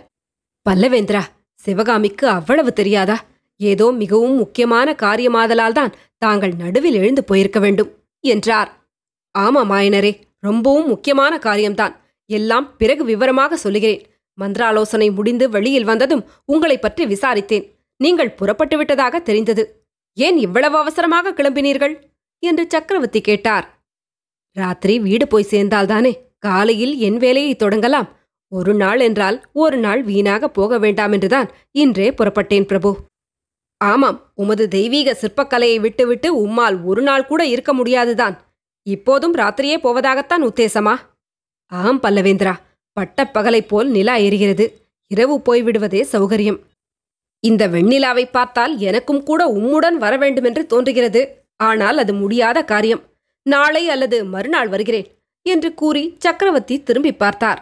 Speaker 1: பல்லவேந்திரா, சிவகாமிக்கு அவ்வளவு தெரியாதா? ஏதோ மிகவும் முக்கியமான காரியமாதலால்தான் தாங்கள் நடுவில் எழுந்து போயிருக்க வேண்டும் என்றார். ஆமாம் ஆயனரே, ரொம்பவும் முக்கியமான காரியம்தான். எல்லாம் பிறகு விவரமாக சொல்லுகிறேன். மந்திராலோசனை முடிந்து வெளியில் வந்ததும் உங்களை பற்றி விசாரித்தேன். நீங்கள் புறப்பட்டு விட்டதாக தெரிந்தது. ஏன் இவ்வளவு அவசரமாக கிளம்பினீர்கள் என்று சக்கரவர்த்தி கேட்டார். ராத்திரி வீடு போய் சேர்ந்தால்தானே காலையில் என் வேலையை தொடங்கலாம். ஒரு நாள் என்றால் ஒரு நாள் வீணாக போக வேண்டாம் என்றுதான் இன்றே புறப்பட்டேன் பிரபு. ஆமாம், உமது தெய்வீக சிற்பக்கலையை விட்டுவிட்டு உம்மால் ஒரு நாள் கூட இருக்க முடியாதுதான். இப்போதும் ராத்திரியே போவதாகத்தான் உத்தேசமா? ஆம் பல்லவேந்திரா, பட்டப்பகலைப் போல் நிலா எரிகிறது. இரவு போய்விடுவதே சௌகரியம். இந்த வெண்ணிலாவை பார்த்தால் எனக்கும் கூட உம்முடன் வரவேண்டுமென்று தோன்றுகிறது. ஆனால் அது முடியாத காரியம். நாளை அல்லது மறுநாள் வருகிறேன் என்று கூறி சக்கரவர்த்தி திரும்பி பார்த்தார்.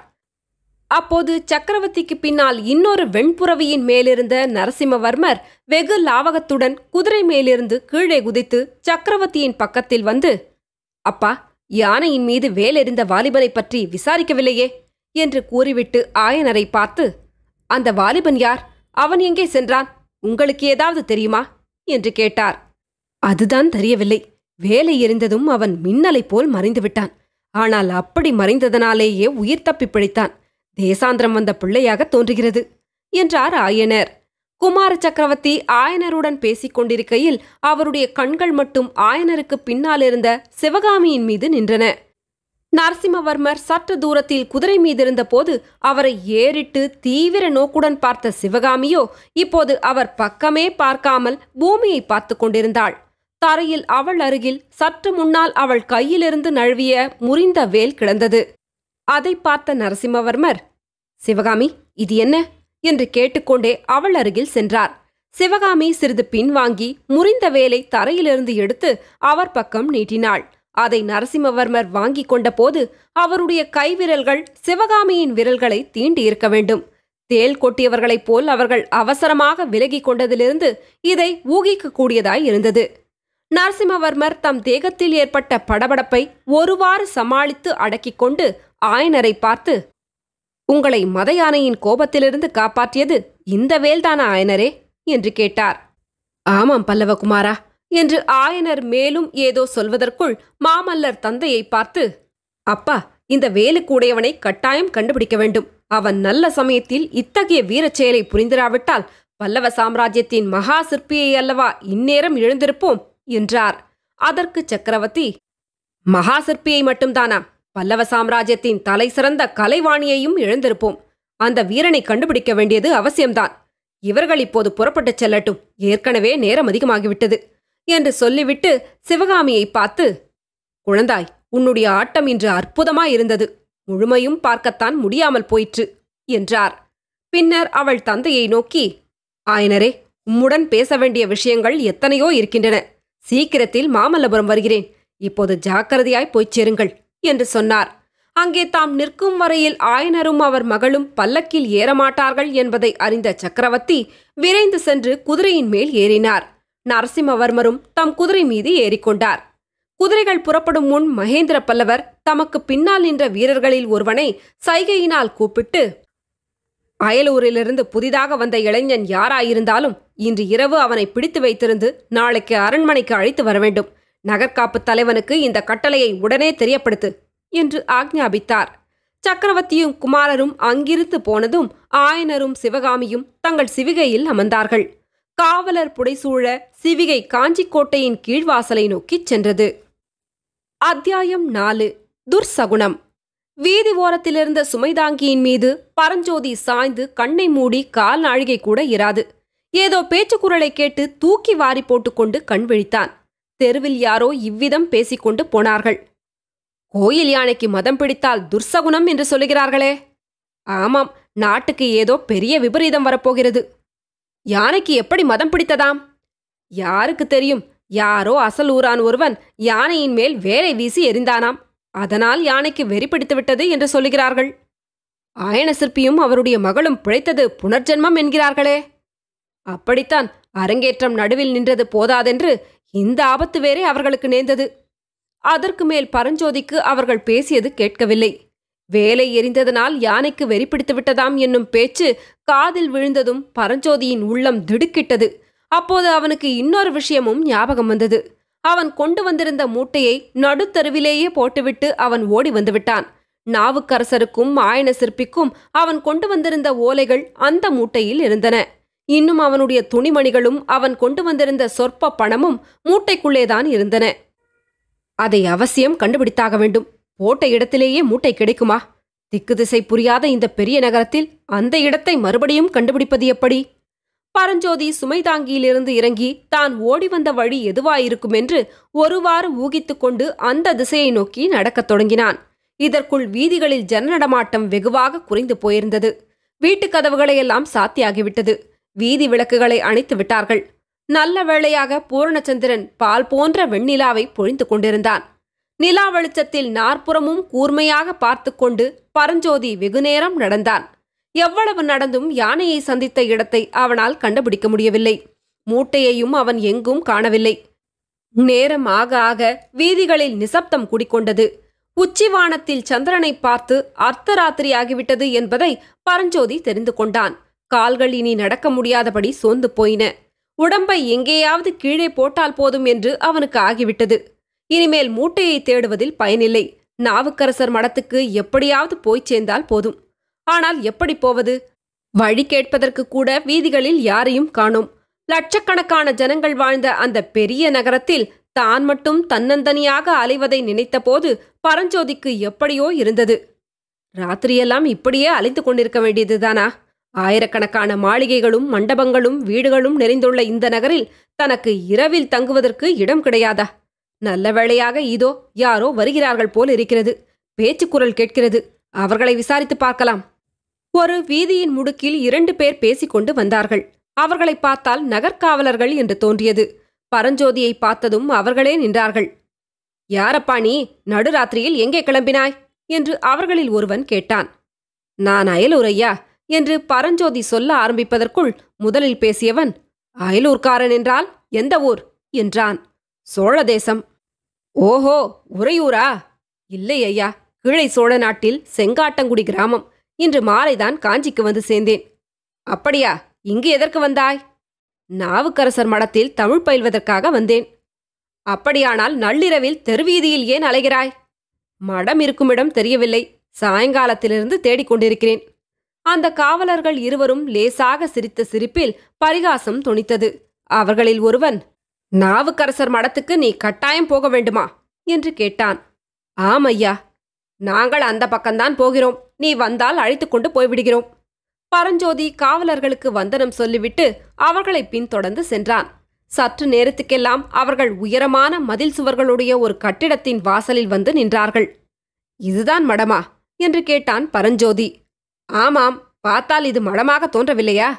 Speaker 1: அப்போது சக்கரவர்த்திக்கு பின்னால் இன்னொரு வெண்புறவியின் மேலிருந்த நரசிம்மவர்மர் வெகு லாவகத்துடன் குதிரை மேலிருந்து கீழே குதித்து சக்கரவர்த்தியின் பக்கத்தில் வந்து, அப்பா, யானையின் மீது வேலெறிந்த வாலிபனை பற்றி விசாரிக்கவில்லையே என்று கூறிவிட்டு ஆயனரை பார்த்து, அந்த வாலிபன் யார்? அவன் எங்கே சென்றான்? உங்களுக்கு ஏதாவது தெரியுமா என்று கேட்டார். அதுதான் தெரியவில்லை. வேலை எறிந்ததும் அவன் மின்னலைப் போல் மறைந்துவிட்டான். ஆனால் அப்படி மறைந்ததனாலேயே உயிர் தப்பி பிழைத்தான். தேசாந்திரம் வந்த பிள்ளையாக தோன்றுகிறது என்றார் ஆயனர். குமார சக்கரவர்த்தி ஆயனருடன் பேசிக் கொண்டிருக்கையில் அவருடைய கண்கள் மட்டும் ஆயனருக்கு பின்னாலிருந்த சிவகாமியின் மீது நின்றன. நரசிம்மவர்மர் சற்று தூரத்தில் குதிரை மீதிருந்த போது அவரை ஏறிட்டு தீவிர நோக்குடன் பார்த்த சிவகாமியோ இப்போது அவர் பக்கமே பார்க்காமல் பூமியை பார்த்து கொண்டிருந்தாள். தரையில் அவள் அருகில் சற்று முன்னால் அவள் கையிலிருந்து நழுவிய முறிந்த வேல் கிடந்தது. அதை பார்த்த நரசிம்மவர்மர், சிவகாமி, இது என்ன என்று கேட்டுக்கொண்டே அவள் அருகில் சென்றார். சிவகாமி சிறிது பின்வாங்கி முறிந்த வேலை தரையிலிருந்து எடுத்து அவர் பக்கம் நீட்டினாள். அதை நரசிம்மவர்மர் வாங்கிக் கொண்ட போது அவருடைய கைவிரல்கள் சிவகாமியின் விரல்களை தீண்டி இருக்க வேண்டும். தேல் கொட்டியவர்களைப் போல் அவர்கள் அவசரமாக விலகிக் கொண்டதிலிருந்து இதை ஊகிக்கக்கூடியதாய் இருந்தது. நரசிம்மவர்மர் தம் தேகத்தில் ஏற்பட்ட படபடப்பை ஒருவாறு சமாளித்து அடக்கிக் கொண்டு ஆயனரை பார்த்து, உங்களை மத யானையின் கோபத்திலிருந்து காப்பாற்றியது இந்த வேல்தானா ஆயனரே என்று கேட்டார். ஆமாம் பல்லவகுமாரா என்று ஆயனர் மேலும் ஏதோ சொல்வதற்குள் மாமல்லர் தந்தையை பார்த்து, அப்பா, இந்த வேலுக்குடையவனை கட்டாயம் கண்டுபிடிக்க வேண்டும். அவன் நல்ல சமயத்தில் இத்தகைய வீரச் செயலை புரிந்திராவிட்டால் பல்லவ சாம்ராஜ்யத்தின் மகா சிற்பியை அல்லவா இந்நேரம் எழுந்திருப்போம் என்றார். அதற்கு சக்கரவர்த்தி, மகா சிற்பியை மட்டும்தானா, பல்லவ சாம்ராஜ்யத்தின் தலை சிறந்த கலைவாணியையும் இழந்திருப்போம். அந்த வீரனை கண்டுபிடிக்க வேண்டியது அவசியம்தான். இவர்கள் இப்போது புறப்பட்டுச் செல்லட்டும், ஏற்கனவே நேரம் அதிகமாகிவிட்டது என்று சொல்லிவிட்டு சிவகாமியை பார்த்து, குழந்தாய், உன்னுடைய ஆட்டம் இன்று அற்புதமாயிருந்தது. முழுமையும் பார்க்கத்தான் முடியாமல் போயிற்று என்றார். பின்னர் அவள் தந்தையை நோக்கி, ஆயனரே, உம்முடன் பேச வேண்டிய விஷயங்கள் எத்தனையோ இருக்கின்றன. சீக்கிரத்தில் மாமல்லபுரம் வருகிறேன். இப்போது ஜாக்கிரதையாய் போய்ச் சேருங்கள் என்று சொன்னார். அங்கே தாம் நிற்கும் வரையில் ஆயனரும் அவர் மகளும் பல்லக்கில் ஏறமாட்டார்கள் என்பதை அறிந்த சக்கரவர்த்தி விரைந்து சென்று குதிரையின் மேல் ஏறினார். நரசிம்மவர்மரும் தம் குதிரை மீது ஏறிக்கொண்டார். குதிரைகள் புறப்படும் முன் மகேந்திர பல்லவர் தமக்கு பின்னால் நின்ற வீரர்களில் ஒருவனை சைகையினால் கூப்பிட்டு, அயலூரிலிருந்து புதிதாக வந்த இளைஞன் யாராயிருந்தாலும் இன்று இரவு அவனை பிடித்து வைத்திருந்து நாளைக்கு அரண்மனைக்கு அழைத்து வரவேண்டும். நகர்காப்பு தலைவனுக்கு இந்த கட்டளையை உடனே தெரியப்படுத்து என்று ஆக்ஞாபித்தார். சக்கரவர்த்தியும் குமாரரும் அங்கிருந்து போனதும் ஆயனரும் சிவகாமியும் தங்கள் சிவிகையில் அமர்ந்தார்கள். காவலர் புடைசூழ சிவிகை காஞ்சிக்கோட்டையின் கீழ்வாசலை நோக்கிச் சென்றது. அத்தியாயம் 4. துர்சகுணம். வீதி ஓரத்திலிருந்த சுமைதாங்கியின் மீது பரஞ்சோதி சாய்ந்து கண்ணை மூடி கால் நாழிகை கூட இராது. ஏதோ பேச்சுக்குரலை கேட்டு தூக்கி வாரி போட்டுக்கொண்டு கண் விழித்தான். தெருவில் யாரோ இவ்விதம் பேசிக்கொண்டு போனார்கள். கோயில் யானைக்கு மதம் பிடித்தால் துர்சகுணம் என்று சொல்லுகிறார்களே. ஆமாம், நாட்டுக்கு ஏதோ பெரிய விபரீதம் வரப்போகிறது. யானைக்கு எப்படி மதம் பிடித்ததாம்? யாருக்கு தெரியும்? யாரோ அசலூரான் ஒருவன் யானையின் மேல் வேலை வீசி எறிந்தானாம். அதனால் யானைக்கு வெறி பிடித்துவிட்டது என்று சொல்லுகிறார்கள். ஆயன சிற்பியும் அவருடைய மகளும் பிழைத்தது புனர்ஜென்மம் என்கிறார்களே. அப்படித்தான், அரங்கேற்றம் நடுவில் நின்றது போதாதென்று இந்த ஆபத்து வேறே அவர்களுக்கு நேர்ந்தது. அதற்கு மேல் பரஞ்சோதிக்கு அவர்கள் பேசியது கேட்கவில்லை. வேலை எரிந்ததனால் யானைக்கு வெறி பிடித்து விட்டதாம் என்னும் பேச்சு காதில் விழுந்ததும் பரஞ்சோதியின் உள்ளம் திடுக்கிட்டது. அப்போது அவனுக்கு இன்னொரு விஷயமும் ஞாபகம் வந்தது. அவன் கொண்டு வந்திருந்த மூட்டையை நடுத்தருவிலேயே போட்டுவிட்டு அவன் ஓடி வந்துவிட்டான். நாவுக்கரசருக்கும் ஆயன சிற்பிக்கும் அவன் கொண்டு வந்திருந்த ஓலைகள் அந்த மூட்டையில் இருந்தன. இன்னும் அவனுடைய துணிமணிகளும் அவன் கொண்டு வந்திருந்த சொற்ப பணமும் மூட்டைக்குள்ளேதான் இருந்தன. அதை அவசியம் கண்டுபிடித்தாக வேண்டும். போட்ட இடத்திலேயே மூட்டை கிடைக்குமா? திக்கு திசை புரியாத இந்த பெரிய நகரத்தில் அந்த இடத்தை மறுபடியும் கண்டுபிடிப்பது எப்படி? பரஞ்சோதி சுமைதாங்கியிலிருந்து இறங்கி தான் ஓடி வந்த வழி எதுவாயிருக்கும் என்று ஒருவாறு ஊகித்து கொண்டு அந்த திசையை நோக்கி நடக்கத் தொடங்கினான். இதற்குள் வீதிகளில் ஜனநடமாட்டம் வெகுவாக குறைந்து போயிருந்தது. வீட்டுக் கதவுகளையெல்லாம் சாத்தியாகிவிட்டது. வீதி விளக்குகளை அணைத்து விட்டார்கள். நல்ல வேளையாக பூரணச்சந்திரன் பால் போன்ற வெண்ணிலாவை பொழிந்து கொண்டிருந்தான். நிலா வெளிச்சத்தில் நாற்புறமும் கூர்மையாக பார்த்து கொண்டு பரஞ்சோதி வெகுநேரம் நடந்தான். எவ்வளவு நடந்தும் யானையை சந்தித்த இடத்தை அவனால் கண்டுபிடிக்க முடியவில்லை. மூட்டையையும் அவன் எங்கும் காணவில்லை. நேரம் ஆக ஆக வீதிகளில் நிசப்தம் குடிக்கொண்டது. உச்சிவானத்தில் சந்திரனை பார்த்து அர்த்தராத்திரியாகிவிட்டது என்பதை பரஞ்சோதி தெரிந்து கொண்டான். கால்கள் இனி நடக்க முடியாதபடி சோர்ந்து போயின. உடம்பை எங்கேயாவது கீழே போட்டால் போதும் என்று அவனுக்கு ஆகிவிட்டது. இனிமேல் மூட்டையை தேடுவதில் பயனில்லை. நாவுக்கரசர் மடத்துக்கு எப்படியாவது போய்ச் சேர்ந்தால் போதும். ஆனால் எப்படி போவது? வழி கேட்பதற்கு கூட வீதிகளில் யாரையும் காணோம். லட்சக்கணக்கான ஜனங்கள் வாழ்ந்த அந்த பெரிய நகரத்தில் தான் மட்டும் தன்னந்தனியாக அலைவதை நினைத்தபோது பரஞ்சோதிக்கு எப்படியோ இருந்தது. ராத்திரியெல்லாம் இப்படியே அலைந்து கொண்டிருக்க வேண்டியதுதானா? ஆயிரக்கணக்கான மாளிகைகளும் மண்டபங்களும் வீடுகளும் நிறைந்துள்ள இந்த நகரில் தனக்கு இரவில் தங்குவதற்கு இடம் கிடையாதா? நல்ல வேளையாக இதோ யாரோ வருகிறார்கள் போல் இருக்கிறது. பேச்சுக்குரல் கேட்கிறது. அவர்களை விசாரித்து பார்க்கலாம். ஒரு வீதியின் முடுக்கில் 2 பேர் பேசிக்கொண்டு வந்தார்கள். அவர்களை பார்த்தால் நகர்காவலர்கள் என்று தோன்றியது. பரஞ்சோதியை பார்த்ததும் அவர்களே நின்றார்கள். யாரப்பா நீ? நடுராத்திரியில் எங்கே கிளம்பினாய் என்று அவர்களில் ஒருவன் கேட்டான். நான் அயலூர் ஐயா என்று பரஞ்சோதி சொல்ல ஆரம்பிப்பதற்குள் முதலில் பேசியவன், அயலூர்காரன் என்றால் எந்த ஊர் என்றான். சோழ தேசம். ஓஹோ, உறையூரா? இல்லை ஐயா, கீழை சோழ நாட்டில் செங்காட்டங்குடி கிராமம். இன்று மாலைதான் காஞ்சிக்கு வந்து சேர்ந்தேன். அப்படியா? இங்கு எதற்கு வந்தாய்? நாவுக்கரசர் மடத்தில் தமிழ் பயில்வதற்காக வந்தேன். அப்படியானால் நள்ளிரவில் தெருவீதியில் ஏன் அலைகிறாய்? மடம் இருக்குமிடம் தெரியவில்லை. சாயங்காலத்திலிருந்து தேடிக்கொண்டிருக்கிறேன். அந்த காவலர்கள் இருவரும் லேசாக சிரித்த சிரிப்பில் பரிகாசம் தொனித்தது. அவர்களில் ஒருவன், நாவுக்கரசர் மடத்துக்கு நீ கட்டாயம் போக வேண்டுமா என்று கேட்டான். ஆம் ஐயா, நாங்கள் அந்த பக்கம்தான் போகிறோம். நீ வந்தால் அழைத்து கொண்டு போய்விடுகிறோம். பரஞ்சோதி காவலர்களுக்கு வந்தனம் சொல்லிவிட்டு அவர்களை பின்தொடர்ந்து சென்றான். சற்று நேரத்துக்கெல்லாம் அவர்கள் உயரமான மதில் சுவர்களுடைய ஒரு கட்டிடத்தின் வாசலில் வந்து நின்றார்கள். இதுதான் மடமா என்று கேட்டான் பரஞ்சோதி. ஆமாம், பார்த்தால் இது மடமாக தோன்றவில்லையா?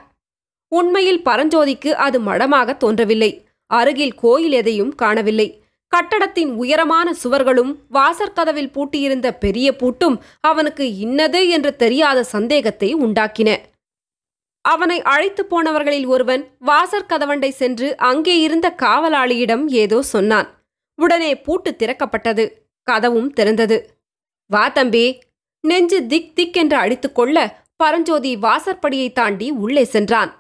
Speaker 1: உண்மையில் பரஞ்சோதிக்கு அது மடமாக தோன்றவில்லை. அருகில் கோயில் எதையும் காணவில்லை. கட்டடத்தின் உயரமான சுவர்களும் வாசற்கதவில் பூட்டியிருந்த பெரிய பூட்டும் அவனுக்கு இன்னது என்று தெரியாத சந்தேகத்தை உண்டாக்கின. அவனை அழைத்து போனவர்களில் ஒருவன் வாசற்கதவண்டை சென்று அங்கே இருந்த காவலாளியிடம் ஏதோ சொன்னான். உடனே பூட்டு திறக்கப்பட்டது. கதவும் திறந்தது. வா தம்பி. நெஞ்சு திக் திக் என்று அடித்துக்கொள்ள பரஞ்சோதி வாசற்படியை தாண்டி உள்ளே சென்றான்.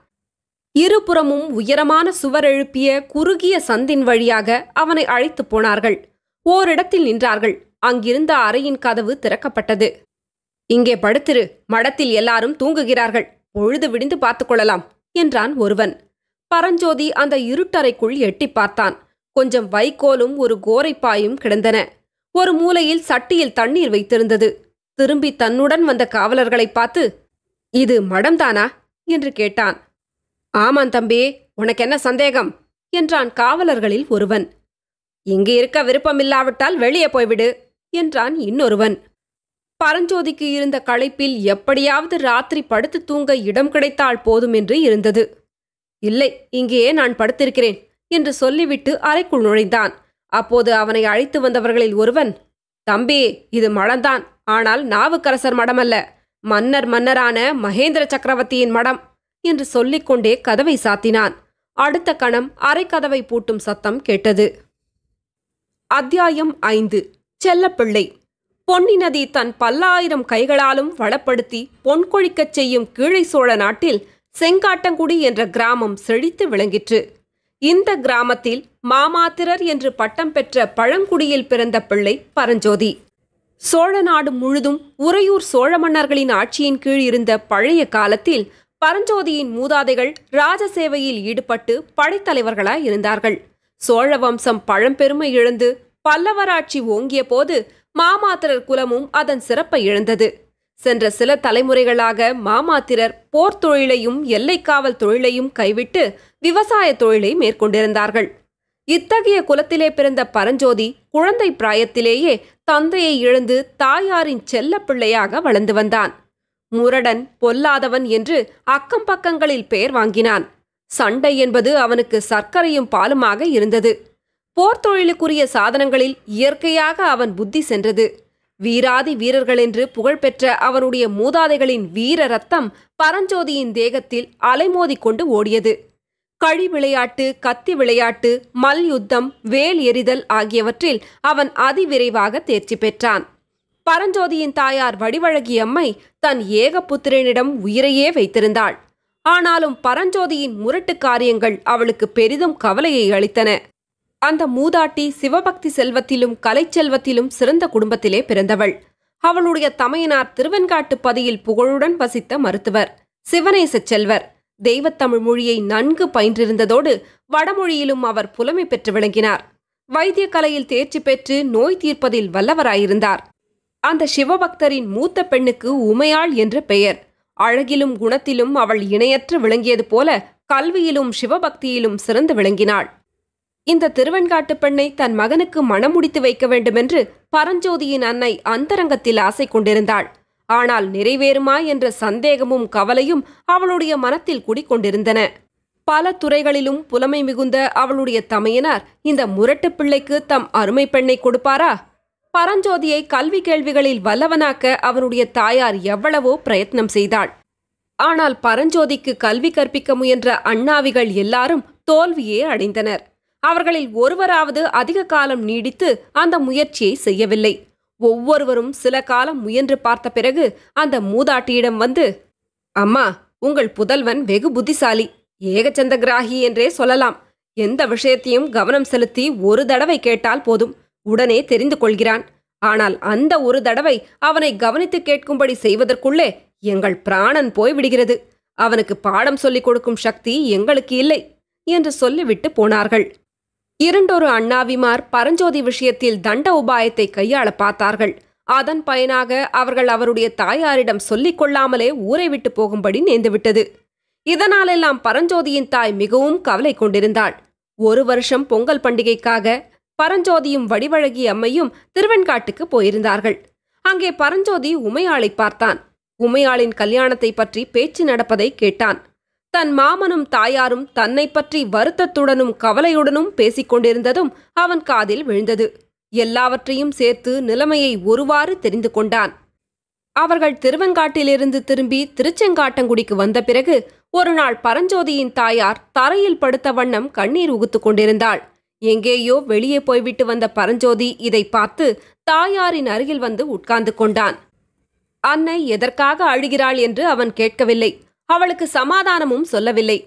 Speaker 1: இருபுறமும் உயரமான சுவர் எழுப்பிய குறுகிய சந்தின் வழியாக அவனை அழைத்து போனார்கள். ஓரிடத்தில் நின்றார்கள். அங்கிருந்த அறையின் கதவு திறக்கப்பட்டது. இங்கே படுத்திரு, மடத்தில் எல்லாரும் தூங்குகிறார்கள். பொழுது விடிந்து பார்த்துக்கொள்ளலாம் என்றான் ஒருவன். பரஞ்சோதி அந்த இருட்டறைக்குள் எட்டி பார்த்தான். கொஞ்சம் வைக்கோலும் ஒரு கோரைப்பாயும் கிடந்தன. ஒரு மூலையில் சட்டியில் தண்ணீர் வைத்திருந்தது. திரும்பி தன்னுடன் வந்த காவலர்களை பார்த்து, இது மடம்தானா என்று கேட்டான். ஆமாம் தம்பி, உனக்கென்ன சந்தேகம் என்றான் காவலர்களில் ஒருவன். இங்கு இருக்க விருப்பமில்லாவிட்டால் வெளியே போய்விடு என்றான் இன்னொருவன். பரஞ்சோதிக்கு இருந்த களைப்பில் எப்படியாவது ராத்திரி படுத்து தூங்க இடம் கிடைத்தால் போதும் என்று இருந்தது. இல்லை, இங்கேயே நான் படுத்திருக்கிறேன் என்று சொல்லிவிட்டு அறைக்குள் நுழைந்தான். அப்போது அவனை அழைத்து வந்தவர்களில் ஒருவன், தம்பி, இது மடம்தான். ஆனால் நாவுக்கரசர் மடமல்ல, மன்னரான மகேந்திர சக்கரவர்த்தியின் மடம் என்று சொல்லிக்கொண்டே கதவை சாத்தினான். அடுத்த கணம் அறைக்கதவை பூட்டும் சத்தம் கேட்டது. அத்தியாயம் 5. செல்லப்பிள்ளை. பொன்னி நதி தன் 10,000 கைகளாலும் வளப்படுத்தி பொன் கொழிக்கச் செய்யும் கீழை சோழ நாட்டில் செங்காட்டங்குடி என்ற கிராமம் செழித்து விளங்கிற்று. இந்த கிராமத்தில் மாமாத்திரர் என்று பட்டம் பெற்ற பழங்குடியில் பிறந்த பிள்ளை பரஞ்சோதி. சோழ நாடு முழுதும் உறையூர் சோழ மன்னர்களின் ஆட்சியின் கீழ் இருந்த பழைய காலத்தில் பரஞ்சோதியின் மூதாதைகள் ராஜசேவையில் ஈடுபட்டு படைத்தலைவர்களாய் இருந்தார்கள். சோழ வம்சம் பழம்பெருமை இழந்து பல்லவராட்சி ஓங்கிய போது மாமாத்திரர் குலமும் அதன் சிறப்பை இழந்தது. சென்ற சில தலைமுறைகளாக மாமாத்திரர் போர் தொழிலையும் எல்லைக்காவல் தொழிலையும் கைவிட்டு விவசாய தொழிலை மேற்கொண்டிருந்தார்கள். இத்தகைய குலத்திலே பிறந்த பரஞ்சோதி குழந்தை பிராயத்திலேயே தந்தையை இழந்து தாயாரின் செல்ல பிள்ளையாக வளர்ந்து வந்தான். முரடன், பொல்லாதவன் என்று அக்கம் பக்கங்களில் பெயர் வாங்கினான். சண்டை என்பது அவனுக்கு சர்க்கரையும் பாலுமாக இருந்தது. போர் தொழிலுக்குரிய சாதனங்களில் இயற்கையாக அவன் புத்தி சென்றது. வீராதி வீரர்கள் என்று புகழ்பெற்ற அவனுடைய மூதாதைகளின் வீர ரத்தம் பரஞ்சோதியின் தேகத்தில் அலைமோதி கொண்டு ஓடியது. கழி விளையாட்டு, கத்தி விளையாட்டு, மல்யுத்தம், வேல் எறிதல் ஆகியவற்றில் அவன் அதிவிரைவாக தேர்ச்சி பெற்றான். பரஞ்சோதியின் தாயார் வடிவழகி அம்மை தன் ஏகபுத்திரனிடம் உயிரையே வைத்திருந்தாள். ஆனாலும் பரஞ்சோதியின் முரட்டு காரியங்கள் அவளுக்கு பெரிதும் கவலையை அளித்தன. அந்த மூதாட்டி சிவபக்தி செல்வத்திலும் கலைச்செல்வத்திலும் சிறந்த குடும்பத்திலே பிறந்தவள். அவளுடைய தமையனார் திருவெண்காட்டு பதியில் புகழுடன் வசித்த மருத்துவர், சிவநேச செல்வர். தெய்வத்தமிழ் மொழியை நன்கு பயின்றிருந்ததோடு வடமொழியிலும் அவர் புலமை பெற்று விளங்கினார். வைத்திய கலையில் தேர்ச்சி பெற்று நோய் தீர்ப்பதில் வல்லவராயிருந்தார். அந்த சிவபக்தரின் மூத்த பெண்ணுக்கு உமையாள் என்று பெயர். அழகிலும் குணத்திலும் அவள் இணையற்று விளங்கியது போல கல்வியிலும் சிவபக்தியிலும் சிறந்து விளங்கினாள். இந்த திருவெண்காட்டு பெண்ணை தன் மகனுக்கு மணமுடித்து வைக்க வேண்டுமென்று பரஞ்சோதியின் அன்னை அந்தரங்கத்தில் ஆசை கொண்டிருந்தாள். ஆனால் நிறைவேறுமா என்ற சந்தேகமும் கவலையும் அவளுடைய மனத்தில் குடிக்கொண்டிருந்தன. பல துறைகளிலும் புலமை மிகுந்த அவளுடைய தமையனார் இந்த முரட்டு பிள்ளைக்கு தம் அருமை பெண்ணை கொடுப்பாரா? பரஞ்சோதியை கல்வி கேள்விகளில் வல்லவனாக்க அவனுடைய தாயார் எவ்வளவோ பிரயத்னம் செய்தாள். ஆனால் பரஞ்சோதிக்கு கல்வி கற்பிக்க முயன்ற அண்ணாவிகள் எல்லாரும் தோல்வியே அடைந்தனர். அவர்களில் ஒருவராவது அதிக காலம் நீடித்து அந்த முயற்சியை செய்யவில்லை. ஒவ்வொருவரும் சில காலம் முயன்று பார்த்த பிறகு அந்த மூதாட்டியிடம் வந்து, அம்மா, உங்கள் புதல்வன் வெகு புத்திசாலி, ஏகச்சந்தகிராகி என்றே சொல்லலாம். எந்த விஷயத்தையும் கவனம் செலுத்தி ஒரு தடவை கேட்டால் போதும், உடனே தெரிந்து கொள்கிறான். ஆனால் அந்த ஒரு தடவை அவனை கவனித்து கேட்கும்படி செய்வதற்குள்ளே எங்கள் பிராணன் போய்விடுகிறது. அவனுக்கு பாடம் சொல்லிக் கொடுக்கும் சக்தி எங்களுக்கு இல்லை என்று சொல்லிவிட்டு போனார்கள். இரண்டொரு அண்ணாவிமார் பரஞ்சோதி விஷயத்தில் தண்ட உபாயத்தை கையாள பார்த்தார்கள். அதன் பயனாக அவர்கள் அவருடைய தாயாரிடம் சொல்லிக் கொள்ளாமலே ஊரை விட்டு போகும்படி நேர்ந்துவிட்டது. இதனாலெல்லாம் பரஞ்சோதியின் தாய் மிகவும் கவலை கொண்டிருந்தாள். 1 வருஷம் பொங்கல் பண்டிகைக்காக பரஞ்சோதியும் வடிவழகி அம்மையும் திருவெண்காட்டுக்கு போயிருந்தார்கள். அங்கே பரஞ்சோதி உமையாளை பார்த்தான். உமையாளின் கல்யாணத்தை பற்றி பேச்சு நடப்பதை கேட்டான். தன் மாமனும் தாயாரும் தன்னை பற்றி வருத்தத்துடனும் கவலையுடனும் பேசிக் கொண்டிருந்ததும் அவன் காதில் விழுந்தது. எல்லாவற்றையும் சேர்த்து நிலைமையை ஒருவாறு தெரிந்து கொண்டான். அவர்கள் திருவெண்காட்டிலிருந்து திரும்பி திருச்செங்காட்டங்குடிக்கு வந்த பிறகு ஒரு நாள் பரஞ்சோதியின் தாயார் தரையில் படுத்த வண்ணம் கண்ணீர் உகுத்துக் கொண்டிருந்தாள். எங்கேயோ வெளியே போய்விட்டு வந்த பரஞ்சோதி இதை பார்த்து தாயாரின் அருகில் வந்து உட்கார்ந்து கொண்டான். அன்னை எதற்காக அழுகிறாள் என்று அவன் கேட்கவில்லை. அவளுக்கு சமாதானமும் சொல்லவில்லை.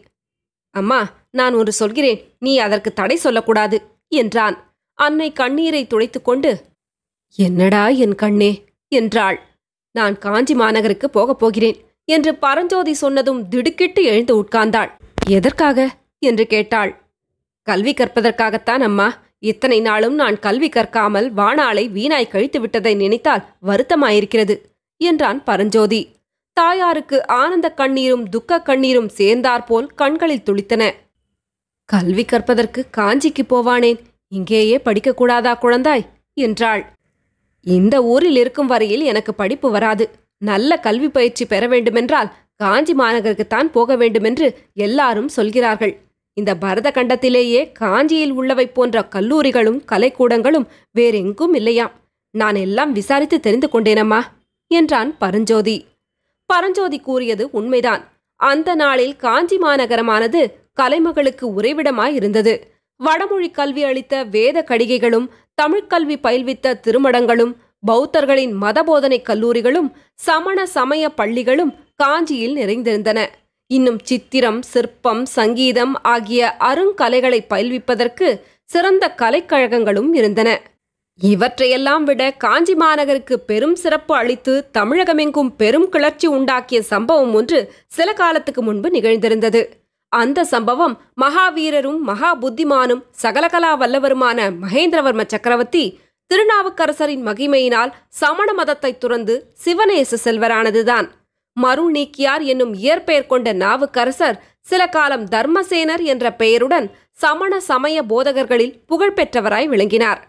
Speaker 1: அம்மா, நான் ஒன்று சொல்கிறேன், நீ அதற்கு தடை சொல்லக்கூடாது என்றான். அன்னை கண்ணீரை துடைத்துக்கொண்டு, என்னடா என் கண்ணே என்றாள். நான் காஞ்சி மாநகருக்கு போகப் போகிறேன் என்று பரஞ்சோதி சொன்னதும் திடுக்கிட்டு எழுந்து உட்கார்ந்தாள். எதற்காக என்று கேட்டாள். கல்வி கற்பதற்காகத்தான் அம்மா. இத்தனை நாளும் நான் கல்வி கற்காமல் வாணாளை வீணாய் கழித்து விட்டதை நினைத்தால் வருத்தமாயிருக்கிறது என்றான் பரஞ்சோதி. தாயாருக்கு ஆனந்த கண்ணீரும் துக்க கண்ணீரும் சேர்ந்தாற்போல் கண்களில் துளித்தன. கல்வி கற்பதற்கு காஞ்சிக்கு போவானேன், இங்கேயே படிக்கக்கூடாதா குழந்தாய் என்றாள். இந்த ஊரில் இருக்கும் வரையில் எனக்கு படிப்பு வராது. நல்ல கல்வி பயிற்சி பெற வேண்டுமென்றால் காஞ்சி மாநகருக்குத்தான் போக வேண்டுமென்று எல்லாரும் சொல்கிறார்கள். இந்த பரத கண்டத்திலேயே காஞ்சியில் உள்ளவை போன்ற கல்லூரிகளும் கலைக்கூடங்களும் வேறெங்கும் இல்லையாம். நான் எல்லாம் விசாரித்து தெரிந்து கொண்டேனம்மா என்றான் பரஞ்சோதி. பரஞ்சோதி கூறியது உண்மைதான். அந்த நாளில் காஞ்சி மாநகரமானது கலைமகளுக்கு உறைவிடமாயிருந்தது. வடமொழி கல்வி அளித்த வேத கடிகைகளும் தமிழ்கல்வி பயில்வித்த திருமடங்களும் பௌத்தர்களின் மதபோதனை கல்லூரிகளும் சமண சமய பள்ளிகளும் காஞ்சியில் நிறைந்திருந்தன. இன்னும் சித்திரம், சிற்பம், சங்கீதம் ஆகிய அருங்கலைகளை பயில்விப்பதற்கு சிறந்த கலைக்கழகங்களும் இருந்தன. இவற்றையெல்லாம் விட காஞ்சி மாநகருக்கு பெரும் சிறப்பு அளித்து தமிழகமெங்கும் பெரும் கிளர்ச்சி உண்டாக்கிய சம்பவம் ஒன்று சில காலத்துக்கு முன்பு நிகழ்ந்திருந்தது. அந்த சம்பவம் மகாவீரரும் மகா புத்திமானும் சகலகலா வல்லவருமான மகேந்திரவர்ம சக்கரவர்த்தி திருநாவுக்கரசரின் மகிமையினால் சமண மதத்தை துறந்து சிவநேச செல்வரானதுதான். மருள் நீக்கியார் என்னும் இயற்பெயர் கொண்ட நாவுக்கரசர் சில காலம் தர்மசேனர் என்ற பெயருடன் சமண சமய போதகர்களில் புகழ்பெற்றவராய் விளங்கினார்.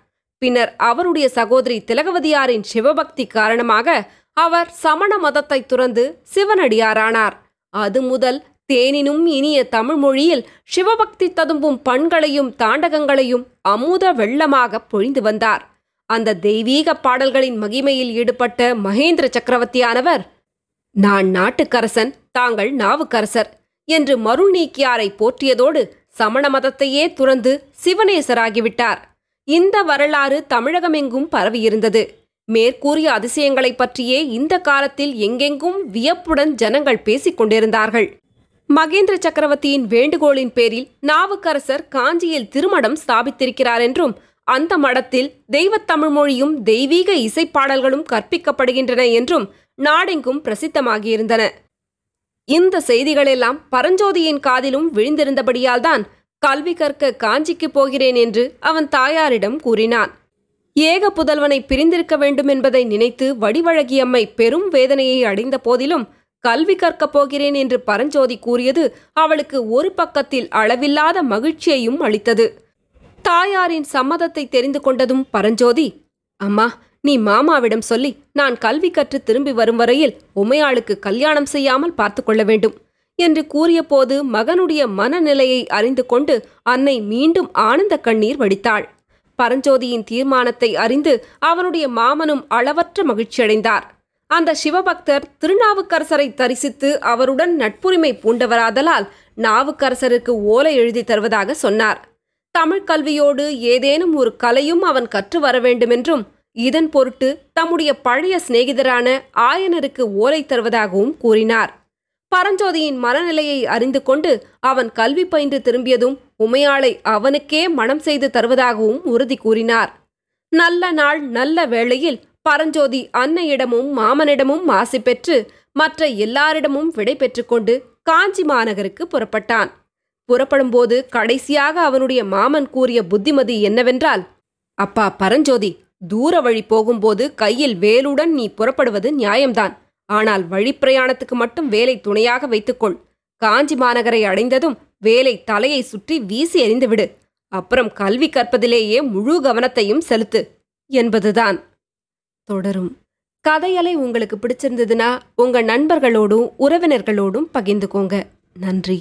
Speaker 1: பின்னர் அவருடைய சகோதரி திலகவதியாரின் சிவபக்தி காரணமாக அவர் சமண மதத்தை துறந்து சிவனடியாரானார். அது முதல் தேனினும் இனிய தமிழ் மொழியில் சிவபக்தி ததும்பும் பண்களையும் தாண்டகங்களையும் அமுத வெள்ளமாக பொழிந்து வந்தார். அந்த தெய்வீக பாடல்களின் மகிமையில் ஈடுபட்ட மகேந்திர சக்கரவர்த்தியானவர், நான் நாட்டுக்கரசன், தாங்கள் நாவுக்கரசர் என்று மருள் நீக்கியாரை போற்றியதோடு சமண மதத்தையே துறந்து சிவநேசராகிவிட்டார். இந்த வரலாறு தமிழகமெங்கும் பரவியிருந்தது. மேற்கூறிய அதிசயங்களைப் பற்றியே இந்த காலத்தில் எங்கெங்கும் வியப்புடன் ஜனங்கள் பேசிக் கொண்டிருந்தார்கள். மகேந்திர சக்கரவர்த்தியின் வேண்டுகோளின் பேரில் நாவுக்கரசர் காஞ்சியில் திருமடம் ஸ்தாபித்திருக்கிறார் என்றும் அந்த மடத்தில் தெய்வத்தமிழ் மொழியும் தெய்வீக இசைப்பாடல்களும் கற்பிக்கப்படுகின்றன என்றும் நாடெங்கும் பிரசித்தமாகியிருந்தன. இந்த செய்திகளெல்லாம் பரஞ்சோதியின் காதிலும் விழுந்திருந்தபடியால்தான் கல்வி கற்க காஞ்சிக்கு போகிறேன் என்று அவன் தாயாரிடம் கூறினான். ஏக புதல்வனை பிரிந்திருக்க வேண்டும் என்பதை நினைத்து வடிவழகி அம்மை பெரும் வேதனையை அடைந்த போதிலும் கல்வி கற்கப் போகிறேன் என்று பரஞ்சோதி கூறியது அவளுக்கு ஒரு பக்கத்தில் அளவில்லாத மகிழ்ச்சியையும் அளித்தது. தாயாரின் சம்மதத்தை தெரிந்து கொண்டதும் பரஞ்சோதி, அம்மா, நீ மாமாவிடம் சொல்லி நான் கல்வி கற்று திரும்பி வரும் வரையில் உமையாளுக்கு கல்யாணம் செய்யாமல் பார்த்து கொள்ள வேண்டும் என்று கூறிய போது மகனுடைய மனநிலையை அறிந்து கொண்டு அன்னை மீண்டும் ஆனந்த கண்ணீர் வடித்தாள். பரஞ்சோதியின் தீர்மானத்தை அறிந்து அவனுடைய மாமனும் அளவற்ற மகிழ்ச்சியடைந்தார். அந்த சிவபக்தர் திருநாவுக்கரசரை தரிசித்து அவருடன் நட்புரிமை பூண்டவராதலால் நாவுக்கரசருக்கு ஓலை எழுதி தருவதாக சொன்னார். தமிழ் கல்வியோடு ஏதேனும் ஒரு கலையும் அவன் கற்று வர வேண்டுமென்றும் இதன் பொருட்டு தம்முடைய பழைய சிநேகிதரான ஆயனருக்கு ஓலை தருவதாகவும் கூறினார். பரஞ்சோதியின் மனநிலையை அறிந்து கொண்டு அவன் கல்வி பயின்று திரும்பியதும் உமையாளை அவனுக்கே மணம் செய்து தருவதாகவும் உறுதி கூறினார். நல்ல நாள் நல்ல வேளையில் பரஞ்சோதி அன்னையிடமும் மாமனிடமும் ஆசி பெற்று மற்ற எல்லாரிடமும் விடை பெற்றுக்கொண்டு காஞ்சி மாநகருக்கு புறப்பட்டான். புறப்படும்போது கடைசியாக அவனுடைய மாமன் கூறிய புத்திமதி என்னவென்றால், அப்பா பரஞ்சோதி, தூர வழி போகும்போது கையில் வேலுடன் நீ புறப்படுவது நியாயம்தான். ஆனால் வழிப்பிரயாணத்துக்கு மட்டும் வேலை துணையாக வைத்துக்கொள். காஞ்சி மாநகரை அடைந்ததும் வேலை தலையை சுற்றி வீசி எறிந்துவிடு. அப்புறம் கல்வி கற்பதிலேயே முழு கவனத்தையும் செலுத்து என்பதுதான். தொடரும். கதையலை உங்களுக்கு பிடிச்சிருந்ததுன்னா உங்க நண்பர்களோடும் உறவினர்களோடும் பகிர்ந்துக்கோங்க. நன்றி.